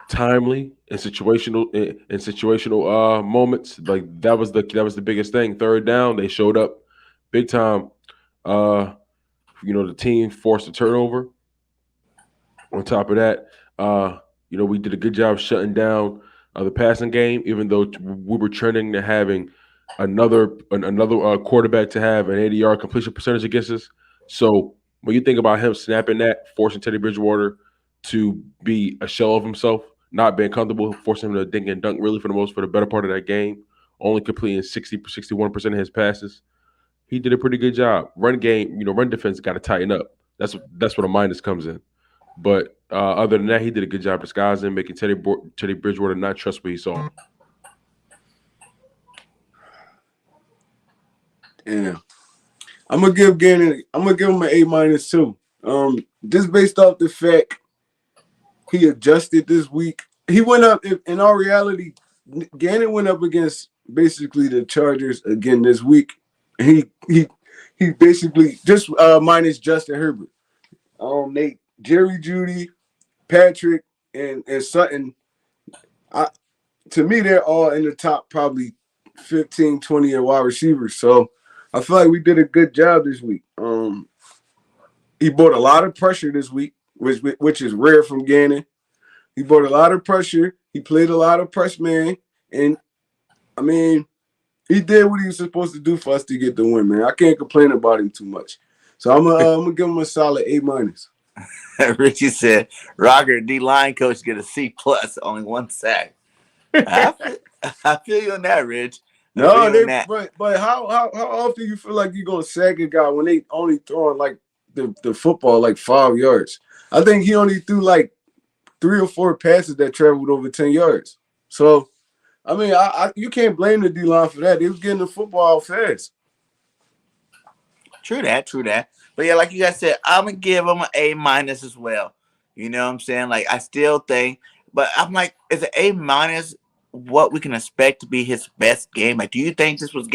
timely in situational moments. Like that was the biggest thing. Third down, they showed up big time. The team forced a turnover. On top of that, we did a good job shutting down the passing game, even though we were trending to having another quarterback to have an 80-yard completion percentage against us. So when you think about him snapping that, forcing Teddy Bridgewater to be a shell of himself, not being comfortable, forcing him to dink and dunk really for the better part of that game, only completing 61% of his passes. He did a pretty good job. Run game, run defense got to tighten up. That's where the minus comes in. But other than that, he did a good job disguising, making Teddy Bridgewater not trust what he saw. Yeah. I'm gonna give him an A- too. Just based off the fact he adjusted this week. He went up. In all reality, Gannon went up against basically the Chargers again this week. He basically just minus Justin Herbert. Jerry Judy, Patrick, and Sutton. To me, they're all in the top probably 15, 20 in wide receivers. So I feel like we did a good job this week. He brought a lot of pressure this week, which is rare from Gannon. He brought a lot of pressure. He played a lot of press man. And, I mean, he did what he was supposed to do for us to get the win, man. I can't complain about him too much. So I'm gonna give him a solid A-. Richie said, Roger, D-line coach get a C+, only 1 sack. I feel you on that, Rich. No, but how often you feel like you're gonna sack a guy when they only throwing like the football like 5 yards? I think he only threw like 3 or 4 passes that traveled over 10 yards. So, I mean, you can't blame the D-line for that. They was getting the football out fast. True that. But yeah, like you guys said, I'm gonna give him an A- as well. You know what I'm saying? Like, I still think, but I'm like, is an A- what we can expect to be his best game? Like, do you think this was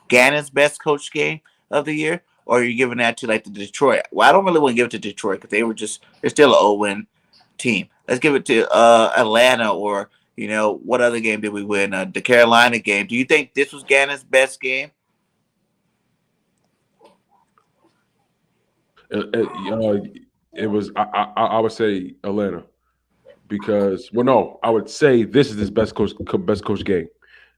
Gannon's best coach game of the year? Or are you giving that to like the Detroit? Well, I don't really want to give it to Detroit because they're still an 0-win team. Let's give it to Atlanta, or what other game did we win? The Carolina game. Do you think this was Gannon's best game? It was. I would say Atlanta, because no, I would say this is his best coach game.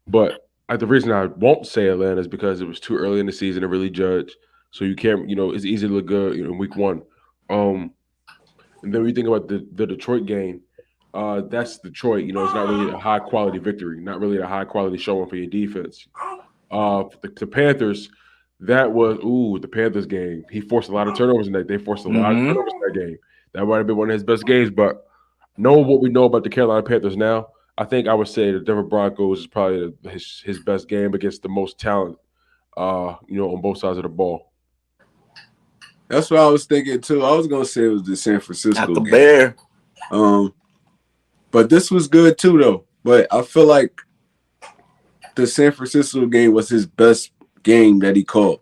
But the reason I won't say Atlanta is because it was too early in the season to really judge. So you can't. It's easy to look good in week 1. And then when you think about the Detroit game, that's Detroit. It's not really a high quality victory, not really a high quality showing for your defense. The Panthers, that was the Panthers game. He forced a lot of turnovers in that. They forced a lot of turnovers in that game. That might have been one of his best games. But knowing what we know about the Carolina Panthers now, I think I would say the Denver Broncos is probably his best game against the most talent, on both sides of the ball. That's what I was thinking too. I was gonna say it was the San Francisco Not the game. Bear. But this was good too, though. But I feel like the San Francisco game was his best game that he called.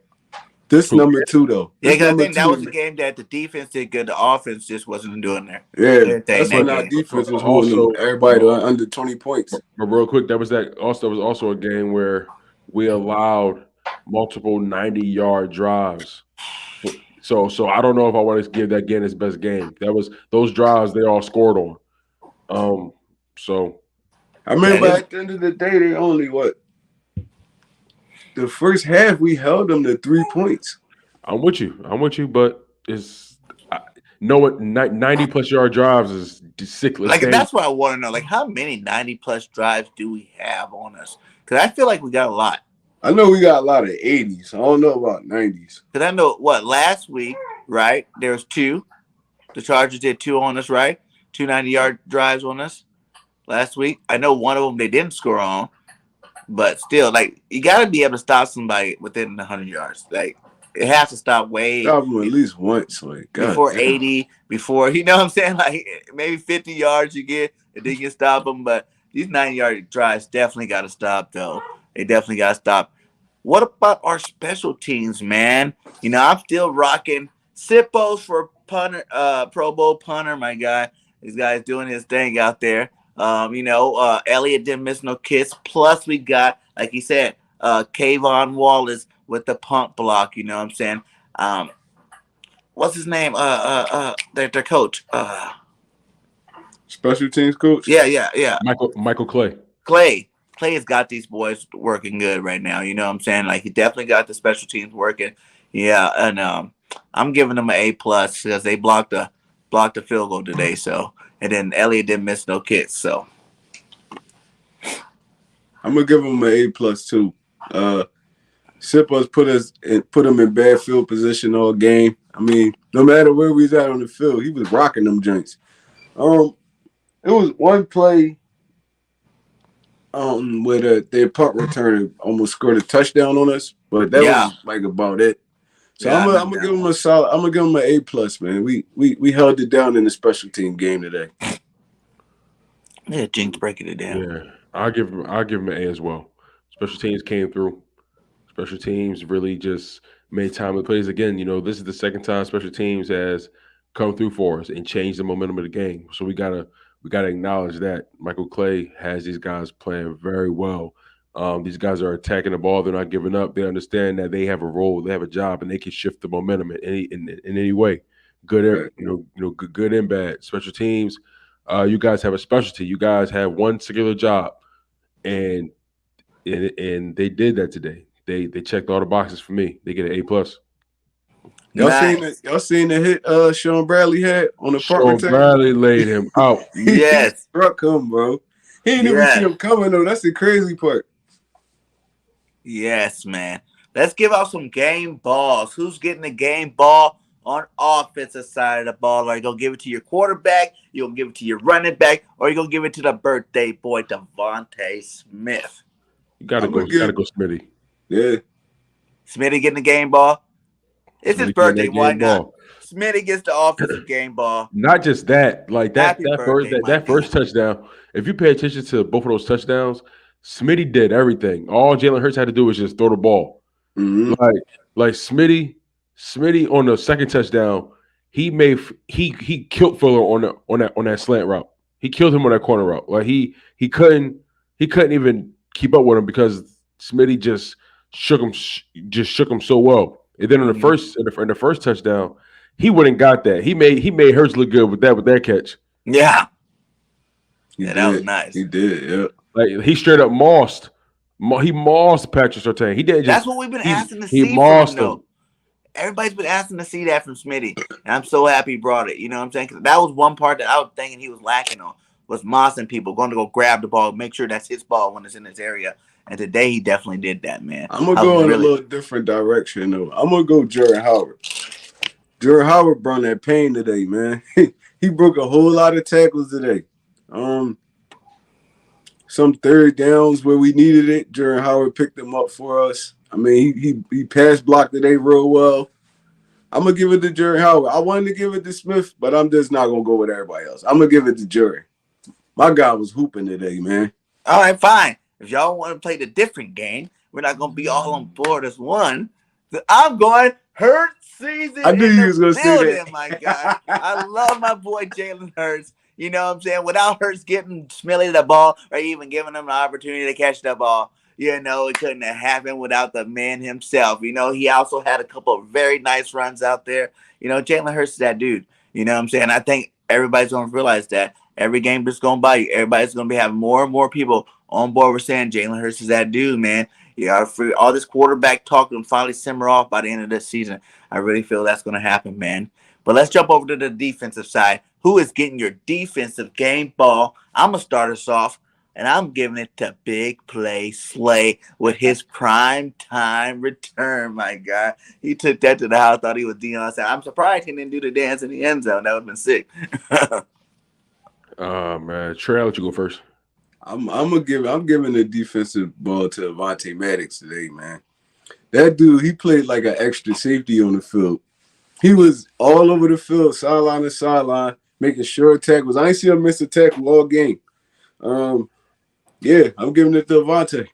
This number 2, though. Yeah, because I think that was the game that the defense did good. The offense just wasn't doing there. Yeah, that's when our defense was holding everybody to under 20 points. But real quick, that was also a game where we allowed multiple 90-yard drives. So I don't know if I want to give that game his best game. That was those drives they all scored on. So I remember at the end of the day, they only the first half we held them to 3 points. I'm with you, but it's 90+ yard drives is sick. Like, that's what I want to know. Like, how many 90+ drives do we have on us? Because I feel like we got a lot. I know we got a lot of 80s. I don't know about 90s. Because I know last week, right? There was 2. The Chargers did 2 on us, right? 2 90-yard drives on us last week. I know one of them they didn't score on, but still, like, you got to be able to stop somebody within 100 yards. Like, it has to stop way. Stop them at least once, like before 80, before what I'm saying, like maybe 50 yards you get, and then you stop them. But these 90-yard drives definitely got to stop, though. They definitely got to stop. What about our special teams, man? I'm still rocking Sippos for punter, Pro Bowl punter, my guy. This guy's doing his thing out there. Elliott didn't miss no kicks. Plus, we got, like he said, Kayvon Wallace with the punt block. You know what I'm saying? What's his name? Their coach. Special teams coach? Yeah. Michael Clay. Clay has got these boys working good right now. You know what I'm saying? Like, he definitely got the special teams working. Yeah, and I'm giving them an A plus because they blocked a field goal today. So, and then Elliott didn't miss no kicks. So, I'm gonna give him an A plus too. Sippers put him in bad field position all game. I mean, no matter where we was at on the field, he was rocking them joints. It was one play where their punt return almost scored a touchdown on us, but that was like about it. So I'm gonna give him a solid. I'm gonna give him an A plus, man. We held it down in the special team game today. Yeah, Jinx breaking it down. Yeah, I'll give him an A as well. Special teams came through. Special teams really just made timely plays again. This is the second time special teams has come through for us and changed the momentum of the game. So we gotta acknowledge that Michael Clay has these guys playing very well. These guys are attacking the ball; they're not giving up. They understand that they have a role, they have a job, and they can shift the momentum in any way. Good, good and bad. Special teams, you guys have a specialty. You guys have one singular job, and they did that today. They checked all the boxes for me. They get an A plus. Y'all seen the hit Sean Bradley had on the punt return? Sean Bradley laid him out. Yes. Struck him, bro. He didn't even see him coming though. That's the crazy part. Yes, man. Let's give out some game balls. Who's getting the game ball on offensive side of the ball? Are you gonna give it to your quarterback? You gonna give it to your running back, or you gonna give it to the birthday boy Devonta Smith? You gotta go, Smitty. Yeah. Smitty getting the game ball. It's his birthday. Why not? Smitty gets the offensive game ball. Not just that, like that first touchdown. If you pay attention to both of those touchdowns, Smitty did everything. All Jalen Hurts had to do was just throw the ball. Mm-hmm. Like Smitty on the second touchdown, he killed Fuller on that slant route. He killed him on that corner route. Like he couldn't even keep up with him because Smitty just shook him so well. And then in the first touchdown, he wouldn't got that. He made Hurts look good with that catch. Yeah. That was nice. He did, yeah. Like he straight up mossed. He mossed Patrick Surtain. He didn't. That's what we've been asking to see from him, though. Everybody's been asking to see that from Smitty, and I'm so happy he brought it. You know what I'm saying? Because that was one part that I was thinking he was lacking on, was mossing people, going to go grab the ball, make sure that's his ball when it's in his area. And today he definitely did that, man. I'm gonna go in a little different direction though. I'm gonna go Jared Howard. Jared Howard brought that pain today, man. He broke a whole lot of tackles today. Some third downs where we needed it, Jared Howard picked them up for us. I mean, he pass blocked today real well. I'm gonna give it to Jared Howard. I wanted to give it to Smith, but I'm just not gonna go with everybody else. I'm gonna give it to Jared. My guy was hooping today, man. All right, fine. If y'all want to play the different game, we're not going to be all on board as one. I'm going Hurts season. I knew you was going to say that. My God. I love my boy Jalen Hurts. You know what I'm saying? Without Hurts getting Smelly the ball or even giving him the opportunity to catch the ball, it couldn't have happened without the man himself. He also had a couple of very nice runs out there. Jalen Hurts is that dude. You know what I'm saying? I think everybody's going to realize that. Every game that's going by, everybody's going to be having more and more people on board with saying Jalen Hurts is that dude, man. For all this quarterback talk and finally simmer off by the end of this season. I really feel that's going to happen, man. But let's jump over to the defensive side. Who is getting your defensive game ball? I'm going to start us off, and I'm giving it to Big Play Slay with his prime time return, my God. He took that to the house, thought he was Deion. I'm surprised he didn't do the dance in the end zone. That would have been sick. Man, Trey, I'll let you go first. I'm giving the defensive ball to Avonte Maddox today, man. That dude, he played like an extra safety on the field. He was all over the field, sideline to sideline, making sure tackles. I ain't see him miss a tackle all game. Yeah, I'm giving it to Avonte.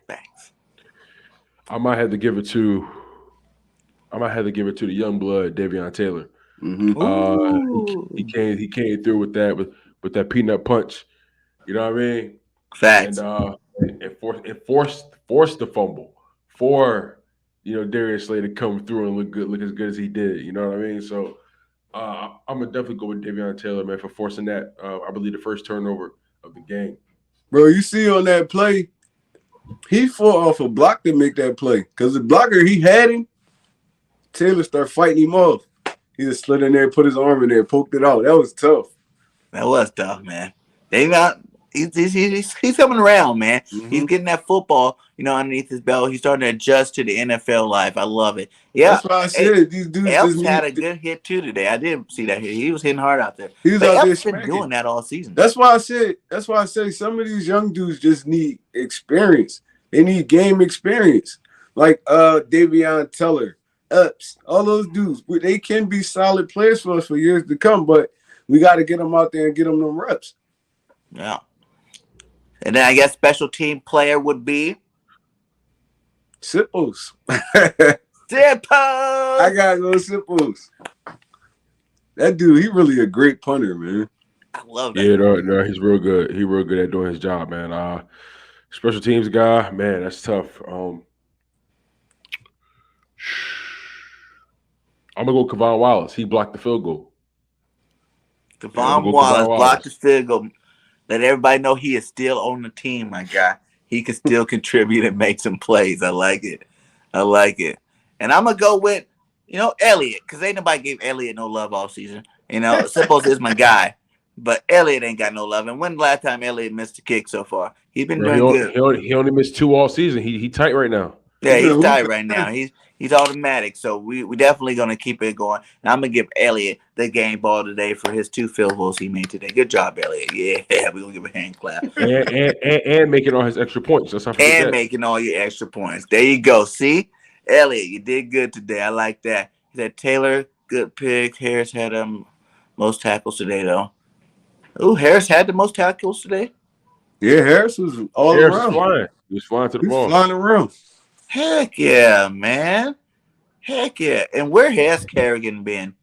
Thanks. I might have to give it to the young blood, Damion Taylor. Mm-hmm. He came through with that peanut punch. You know what I mean? Facts. And forced the fumble for Darius Slay to come through and look as good as he did. You know what I mean? So I'm gonna definitely go with Damion Taylor, man, for forcing that. I believe the first turnover of the game. Bro, you see on that play, he fought off a block to make that play because the blocker he had him Taylor started fighting him off. He just slid in there, put his arm in there, poked it out. That was tough. That was tough, man. They not. He's coming around, man. Mm-hmm. He's getting that football, underneath his belt. He's starting to adjust to the NFL life. I love it. Yeah, that's why I said these dudes. Elps had a good hit too today. I did see that hit. He was hitting hard out there. He was out there been doing that all season. That's why I say some of these young dudes just need experience. They need game experience, like Damion Taylor, Ups, all those dudes. They can be solid players for us for years to come, but we got to get them out there and get them reps. Yeah. And then I guess special team player would be Sipples. Sipples. I gotta go Sipples. That dude, he really a great punter, man. I love that. Yeah, no, he's real good. He's real good at doing his job, man. Special teams guy, man, that's tough. I'm gonna go Kevon Wallace. He blocked the field goal. Kevon Wallace blocked the field goal. Let everybody know he is still on the team, my guy. He can still contribute and make some plays. I like it. And I'm going to go with, Elliott, because ain't nobody gave Elliott no love all season. Sipples is my guy, but Elliott ain't got no love. And when the last time Elliott missed a kick so far? He's been doing good. He only missed 2 all season. He tight right now. Yeah, he's tight right now. He's automatic, so we definitely going to keep it going. And I'm going to give Elliott the game ball today for his 2 field goals he made today. Good job, Elliott. Yeah, we're going to give a hand clap. and making all his extra points. Making all your extra points. There you go. See? Elliott, you did good today. I like that. He said Taylor, good pick. Harris had most tackles today, though. Ooh, Harris had the most tackles today? Yeah, Harris was around. Flying. He was flying to the ball. Flying around. Heck yeah, man. Heck yeah. And where has Kerrigan been?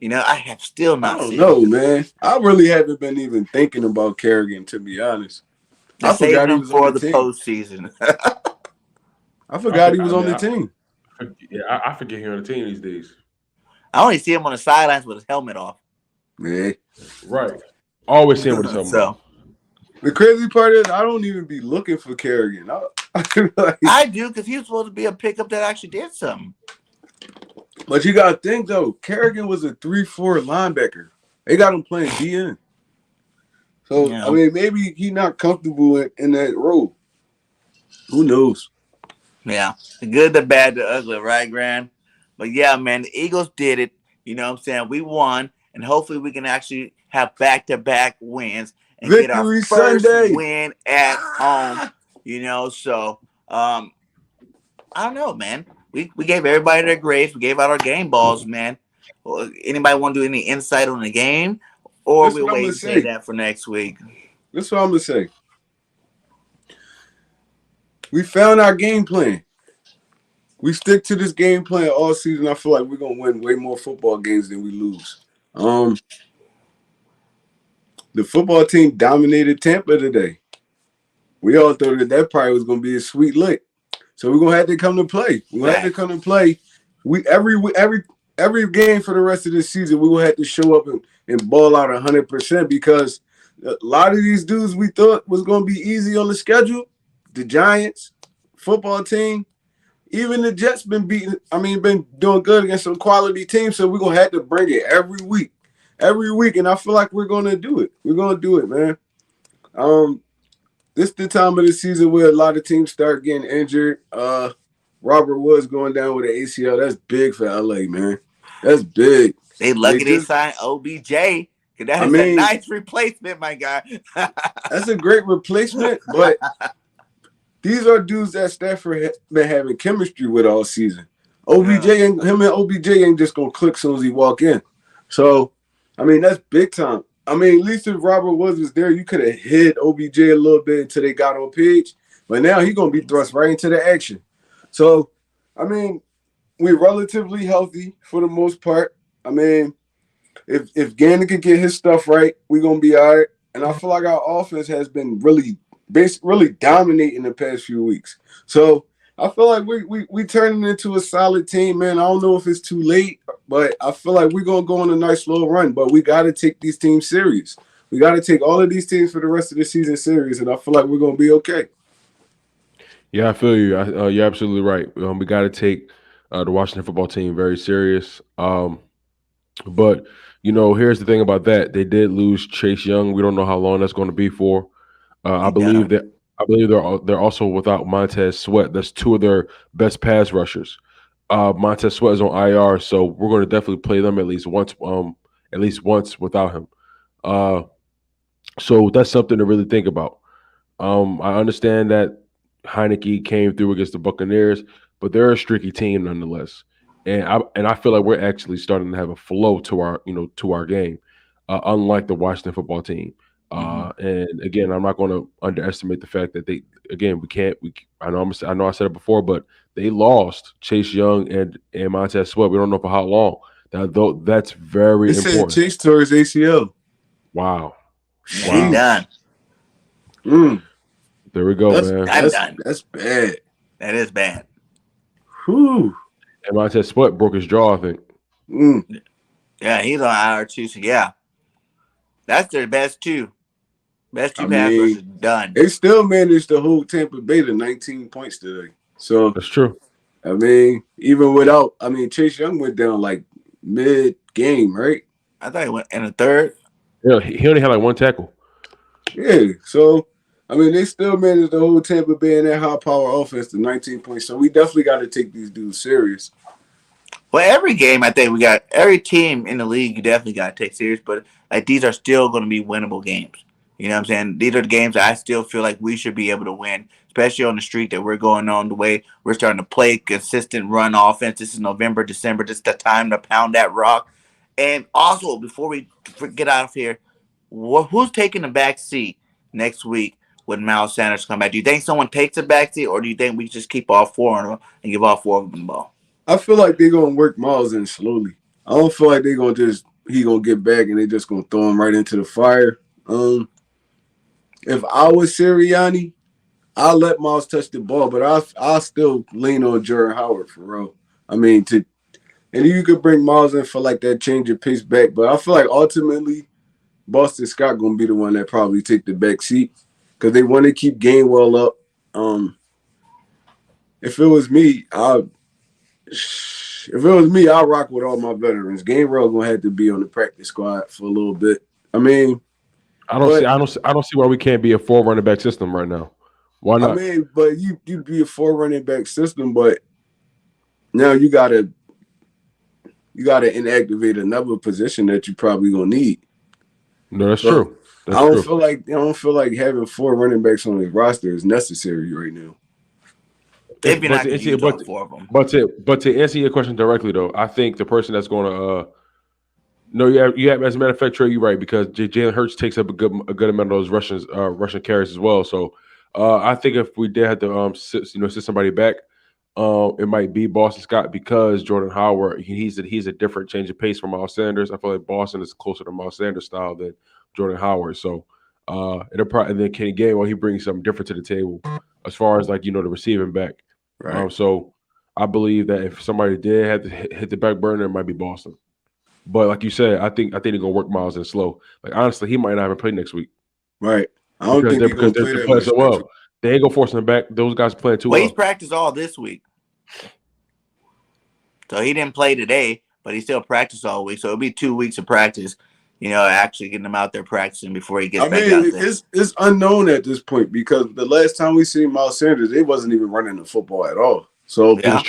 I have still not seen. I don't know, man. I really haven't been even thinking about Kerrigan, to be honest. I forgot he was for the postseason. I forgot he was on the team. Yeah, I forget he's on the team these days. I only see him on the sidelines with his helmet off. Yeah. Right. Always see him with his helmet off. The crazy part is I don't even be looking for Kerrigan. I do, because he was supposed to be a pickup that actually did something. But you got to think, though, Kerrigan was a 3-4 linebacker. They got him playing DN. So, yeah. I mean, maybe he's not comfortable in that role. Who knows? Yeah. The good, the bad, the ugly, right, Grant? But, yeah, man, the Eagles did it. You know what I'm saying? We won, and hopefully we can actually have back-to-back wins and Victory get our first win at home. So I don't know, man. We gave everybody their grades. We gave out our game balls, man. Anybody want to do any insight on the game? Or we'll wait and say that for next week? That's what I'm going to say. We found our game plan. We stick to this game plan all season. I feel like we're going to win way more football games than we lose. The football team dominated Tampa today. We all thought that probably was going to be a sweet lick. So we're going to have to come to play. We're going to have to come to play. Every game for the rest of this season, we will have to show up and ball out 100% because a lot of these dudes we thought was going to be easy on the schedule, the Giants, football team, even the Jets been doing good against some quality teams, so we're going to have to bring it every week, and I feel like we're going to do it. We're going to do it, man. This is the time of the season where a lot of teams start getting injured. Robert Woods going down with an ACL. That's big for LA, man. That's big. They lucky they signed OBJ. That is a nice replacement, my guy. That's a great replacement, but these are dudes that Stafford been having chemistry with all season. Him and OBJ ain't just gonna click as soon as he walk in. So, that's big time. At least if Robert Woods was there, you could have hid OBJ a little bit until they got on pitch. But now he's gonna be thrust right into the action. So, we're relatively healthy for the most part. If Gannon can get his stuff right, we're gonna be all right. And I feel like our offense has been really dominating the past few weeks. So I feel like we turning into a solid team, man. I don't know if it's too late, but I feel like we're gonna go on a nice little run. But we got to take these teams serious. We got to take all of these teams for the rest of the season serious, and I feel like we're gonna be okay. Yeah, I feel you. You're absolutely right. We got to take the Washington football team very serious. But here's the thing about that: they did lose Chase Young. We don't know how long that's going to be for. I He believe done. that they're also without Montez Sweat. That's two of their best pass rushers. Montez Sweat is on IR, so we're going to definitely play them at least once. At least once without him. So that's something to really think about. I understand that Heineke came through against the Buccaneers, but they're a streaky team nonetheless. And I feel like we're actually starting to have a flow to our game, unlike the Washington football team. And again, I'm not going to underestimate the fact that we can't. I know I said it before, but they lost Chase Young and Montez Sweat. We don't know for how long. That's very They said important. Chase tore his ACL. Wow. Yeah, he done. There we go, man. That's bad. That is bad. Whew. And Montez Sweat broke his jaw, I think. Yeah, he's on IR too. So yeah, that's their best two. Best two pass rushers done. They still managed to hold Tampa Bay to 19 points today. So that's true. I mean, even without, Chase Young went down like mid-game, right? I thought he went in the third. Yeah, he only had like one tackle. Yeah, so they still managed to hold Tampa Bay in that high-power offense to 19 points. So we definitely got to take these dudes serious. Well, every game I think we got every team in the league you definitely got to take serious, but like these are still going to be winnable games. You know what I'm saying? These are the games that I still feel like we should be able to win, especially on the streak that we're going on, the way we're starting to play consistent run offense. This is November, December. This is the time to pound that rock. And also, before we get out of here, who's taking the back seat next week when Miles Sanders come back? Do you think someone takes a back seat, or do you think we just keep all four of them and give all four of them the ball? I feel like they're going to work Miles in slowly. I don't feel like they're going to he going to get back and they're just going to throw him right into the fire. If I was Sirianni, I'll let Miles touch the ball, but I'll still lean on Jordan Howard for real. And you could bring Miles in for like that change of pace back, but I feel like ultimately Boston Scott going to be the one that probably take the back seat because they want to keep Gainwell up. If it was me, I'll rock with all my veterans. Gainwell going to have to be on the practice squad for a little bit. I don't see why we can't be a 4 running back system right now. Why not? But you'd be a 4 running back system, but now you gotta inactivate another position that you probably gonna need. No, that's true. I don't feel like having 4 running backs on his roster is necessary right now. If you're not going to use all 4 of them. But to answer your question directly, though, I think the person that's going to no, you have. As a matter of fact, Trey, you're right because Jalen Hurts takes up a good amount of those Russian carries as well. So I think if we did have to sit somebody back, it might be Boston Scott because Jordan Howard he's a different change of pace from Miles Sanders. I feel like Boston is closer to Miles Sanders style than Jordan Howard. So it'll probably then Kenny Gainwell he brings something different to the table as far as the receiving back. Right. So I believe that if somebody did have to hit the back burner, it might be Boston. But like you said, I think they're gonna work Miles in slow. Like honestly, he might not even play next week. Right. I don't think because they're playing so well. They ain't gonna force him back. Those guys are playing too well. Well, he's practiced all this week, so he didn't play today, but he still practiced all week. So it'll be 2 weeks of practice. Actually getting him out there practicing before he gets back out there. It's unknown at this point because the last time we seen Miles Sanders, they wasn't even running the football at all. So they was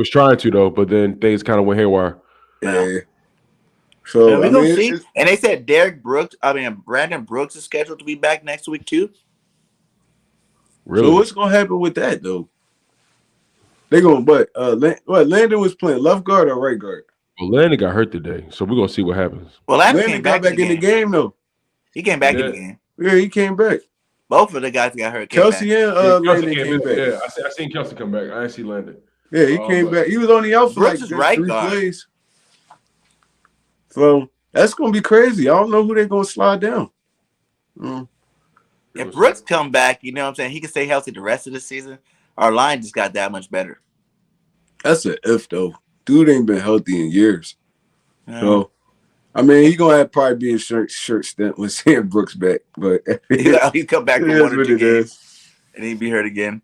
trying to though, but then things kind of went haywire. Yeah. So we gonna see. And they said Brandon Brooks is scheduled to be back next week too. Really? So what's gonna happen with that though? They gonna Landon was playing left guard or right guard? Well, Landon got hurt today, so we're gonna see what happens. Well, Landon got back in the game though. He came back in the game. Yeah, he came back. Both of the guys got hurt. Kelsey and Landon came back. Yeah, I seen Kelsey come back. I didn't see Landon. Yeah, he came back. He was only out for Brooks like is right 3 guard. plays. So that's gonna be crazy. I don't know who they're gonna slide down. If Brooks come back, you know what I'm saying, he can stay healthy the rest of the season. Our line just got that much better. That's an if though. Dude ain't been healthy in years. So he gonna probably be a shirt stint with Sam Brooks back, but he'll come back for 1 or 2 games and he'd be hurt again.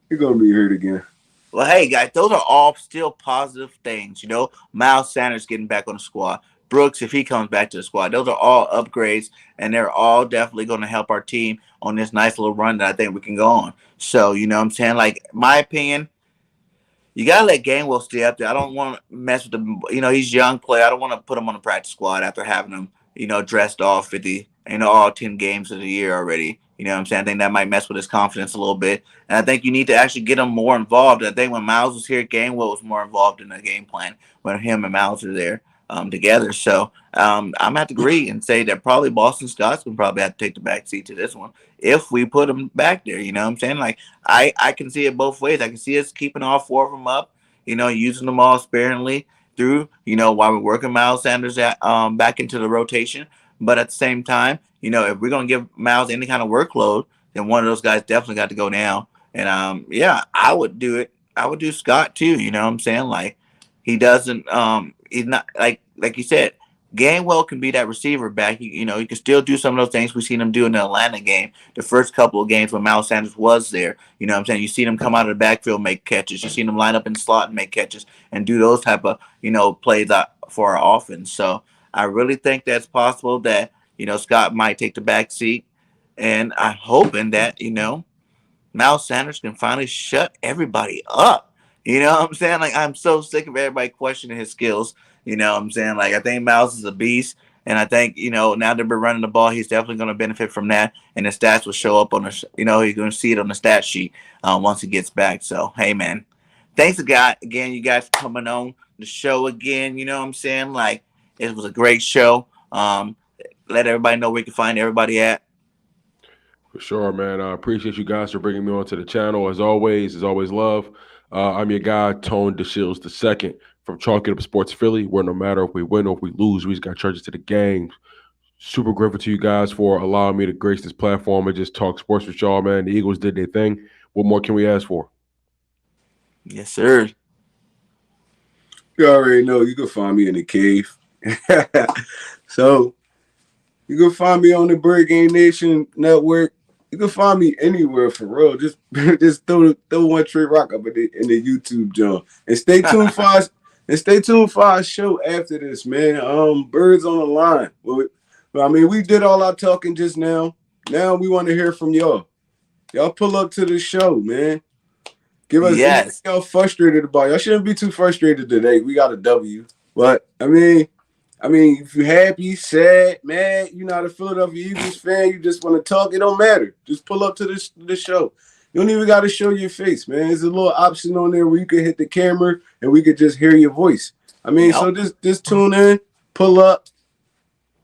He's gonna be hurt again. Well, hey guys, those are all still positive things. Miles Sanders getting back on the squad. Brooks, if he comes back to the squad, those are all upgrades, and they're all definitely going to help our team on this nice little run that I think we can go on. So, you know what I'm saying? Like, my opinion, you gotta let Gainwell stay up there. I don't want to mess with him. He's a young player. I don't want to put him on the practice squad after having him, dressed off 50, all 10 games of the year already. You know what I'm saying? I think that might mess with his confidence a little bit. And I think you need to actually get him more involved. I think when Miles was here, Gainwell was more involved in the game plan when him and Miles are there together. So I'm going to have to agree and say that probably Boston Scott's going to probably have to take the back seat to this one if we put him back there. You know what I'm saying? Like, I can see it both ways. I can see us keeping all four of them up, using them all sparingly through, while we're working Miles Sanders back into the rotation. But at the same time, if we're going to give Miles any kind of workload, then one of those guys definitely got to go down. And yeah, I would do it. I would do Scott too. You know what I'm saying? Like, he doesn't, he's not like you said, Gainwell can be that receiver back. He can still do some of those things we've seen him do in the Atlanta game. The first couple of games when Miles Sanders was there, you know what I'm saying? You see him come out of the backfield, make catches. You see him line up in the slot and make catches and do those type of, plays out for our offense. So I really think that's possible that, Scott might take the back seat. And I'm hoping that, Miles Sanders can finally shut everybody up. You know what I'm saying? Like, I'm so sick of everybody questioning his skills. You know what I'm saying? Like, I think Miles is a beast. And I think, now that we're running the ball, he's definitely going to benefit from that. And the stats will show up on the, he's going to see it on the stat sheet once he gets back. So, hey, man. Thanks again, you guys, for coming on the show again. You know what I'm saying? Like, it was a great show. Let everybody know where you can find everybody at. For sure, man. I appreciate you guys for bringing me onto the channel. As always love. I'm your guy, Tone DeShields II from Chalk It Up Sports Philly, where no matter if we win or if we lose, we just got charges to the game. Super grateful to you guys for allowing me to grace this platform and just talk sports with y'all, man. The Eagles did their thing. What more can we ask for? Yes, sir. You already know you can find me in the cave. So you can find me on the Bird Game Nation Network. You can find me anywhere for real. Just throw one Trey Rock up in the YouTube joint. And stay tuned for us. And stay tuned for our show after this, man. Birds on the Line. But I mean, we did all our talking just now. Now we want to hear from y'all. Y'all pull up to the show, man. Give us anything y'all frustrated about. Y'all shouldn't be too frustrated today. We got a W. But I mean, if you're happy, sad, mad, you're not a Philadelphia Eagles fan, you just want to talk, it don't matter. Just pull up to the show. You don't even got to show your face, man. There's a little option on there where you can hit the camera and we could just hear your voice. I mean, so just tune in, pull up.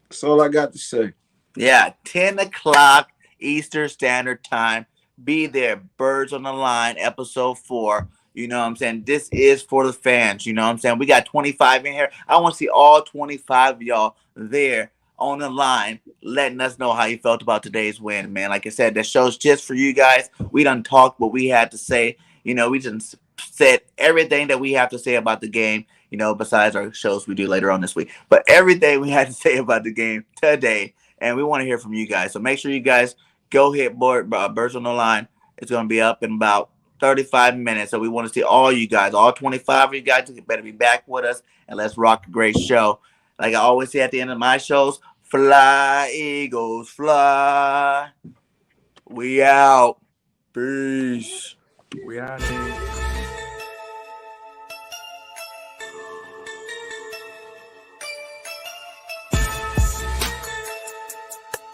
That's all I got to say. Yeah, 10 o'clock Eastern Standard Time. Be there. Birds on the Line, episode 4. You know what I'm saying? This is for the fans. You know what I'm saying? We got 25 in here. I want to see all 25 of y'all there on the line letting us know how you felt about today's win, man. Like I said, that show's just for you guys. We done talked what we had to say. We just said everything that we have to say about the game, besides our shows we do later on this week. But everything we had to say about the game today, and we want to hear from you guys. So make sure you guys go hit Birds on the Line. It's going to be up in about 35 minutes. So we want to see all you guys, all 25 of you guys. You better be back with us, and let's rock a great show. Like I always say at the end of my shows, fly, Eagles, fly. We out. Peace. We out here.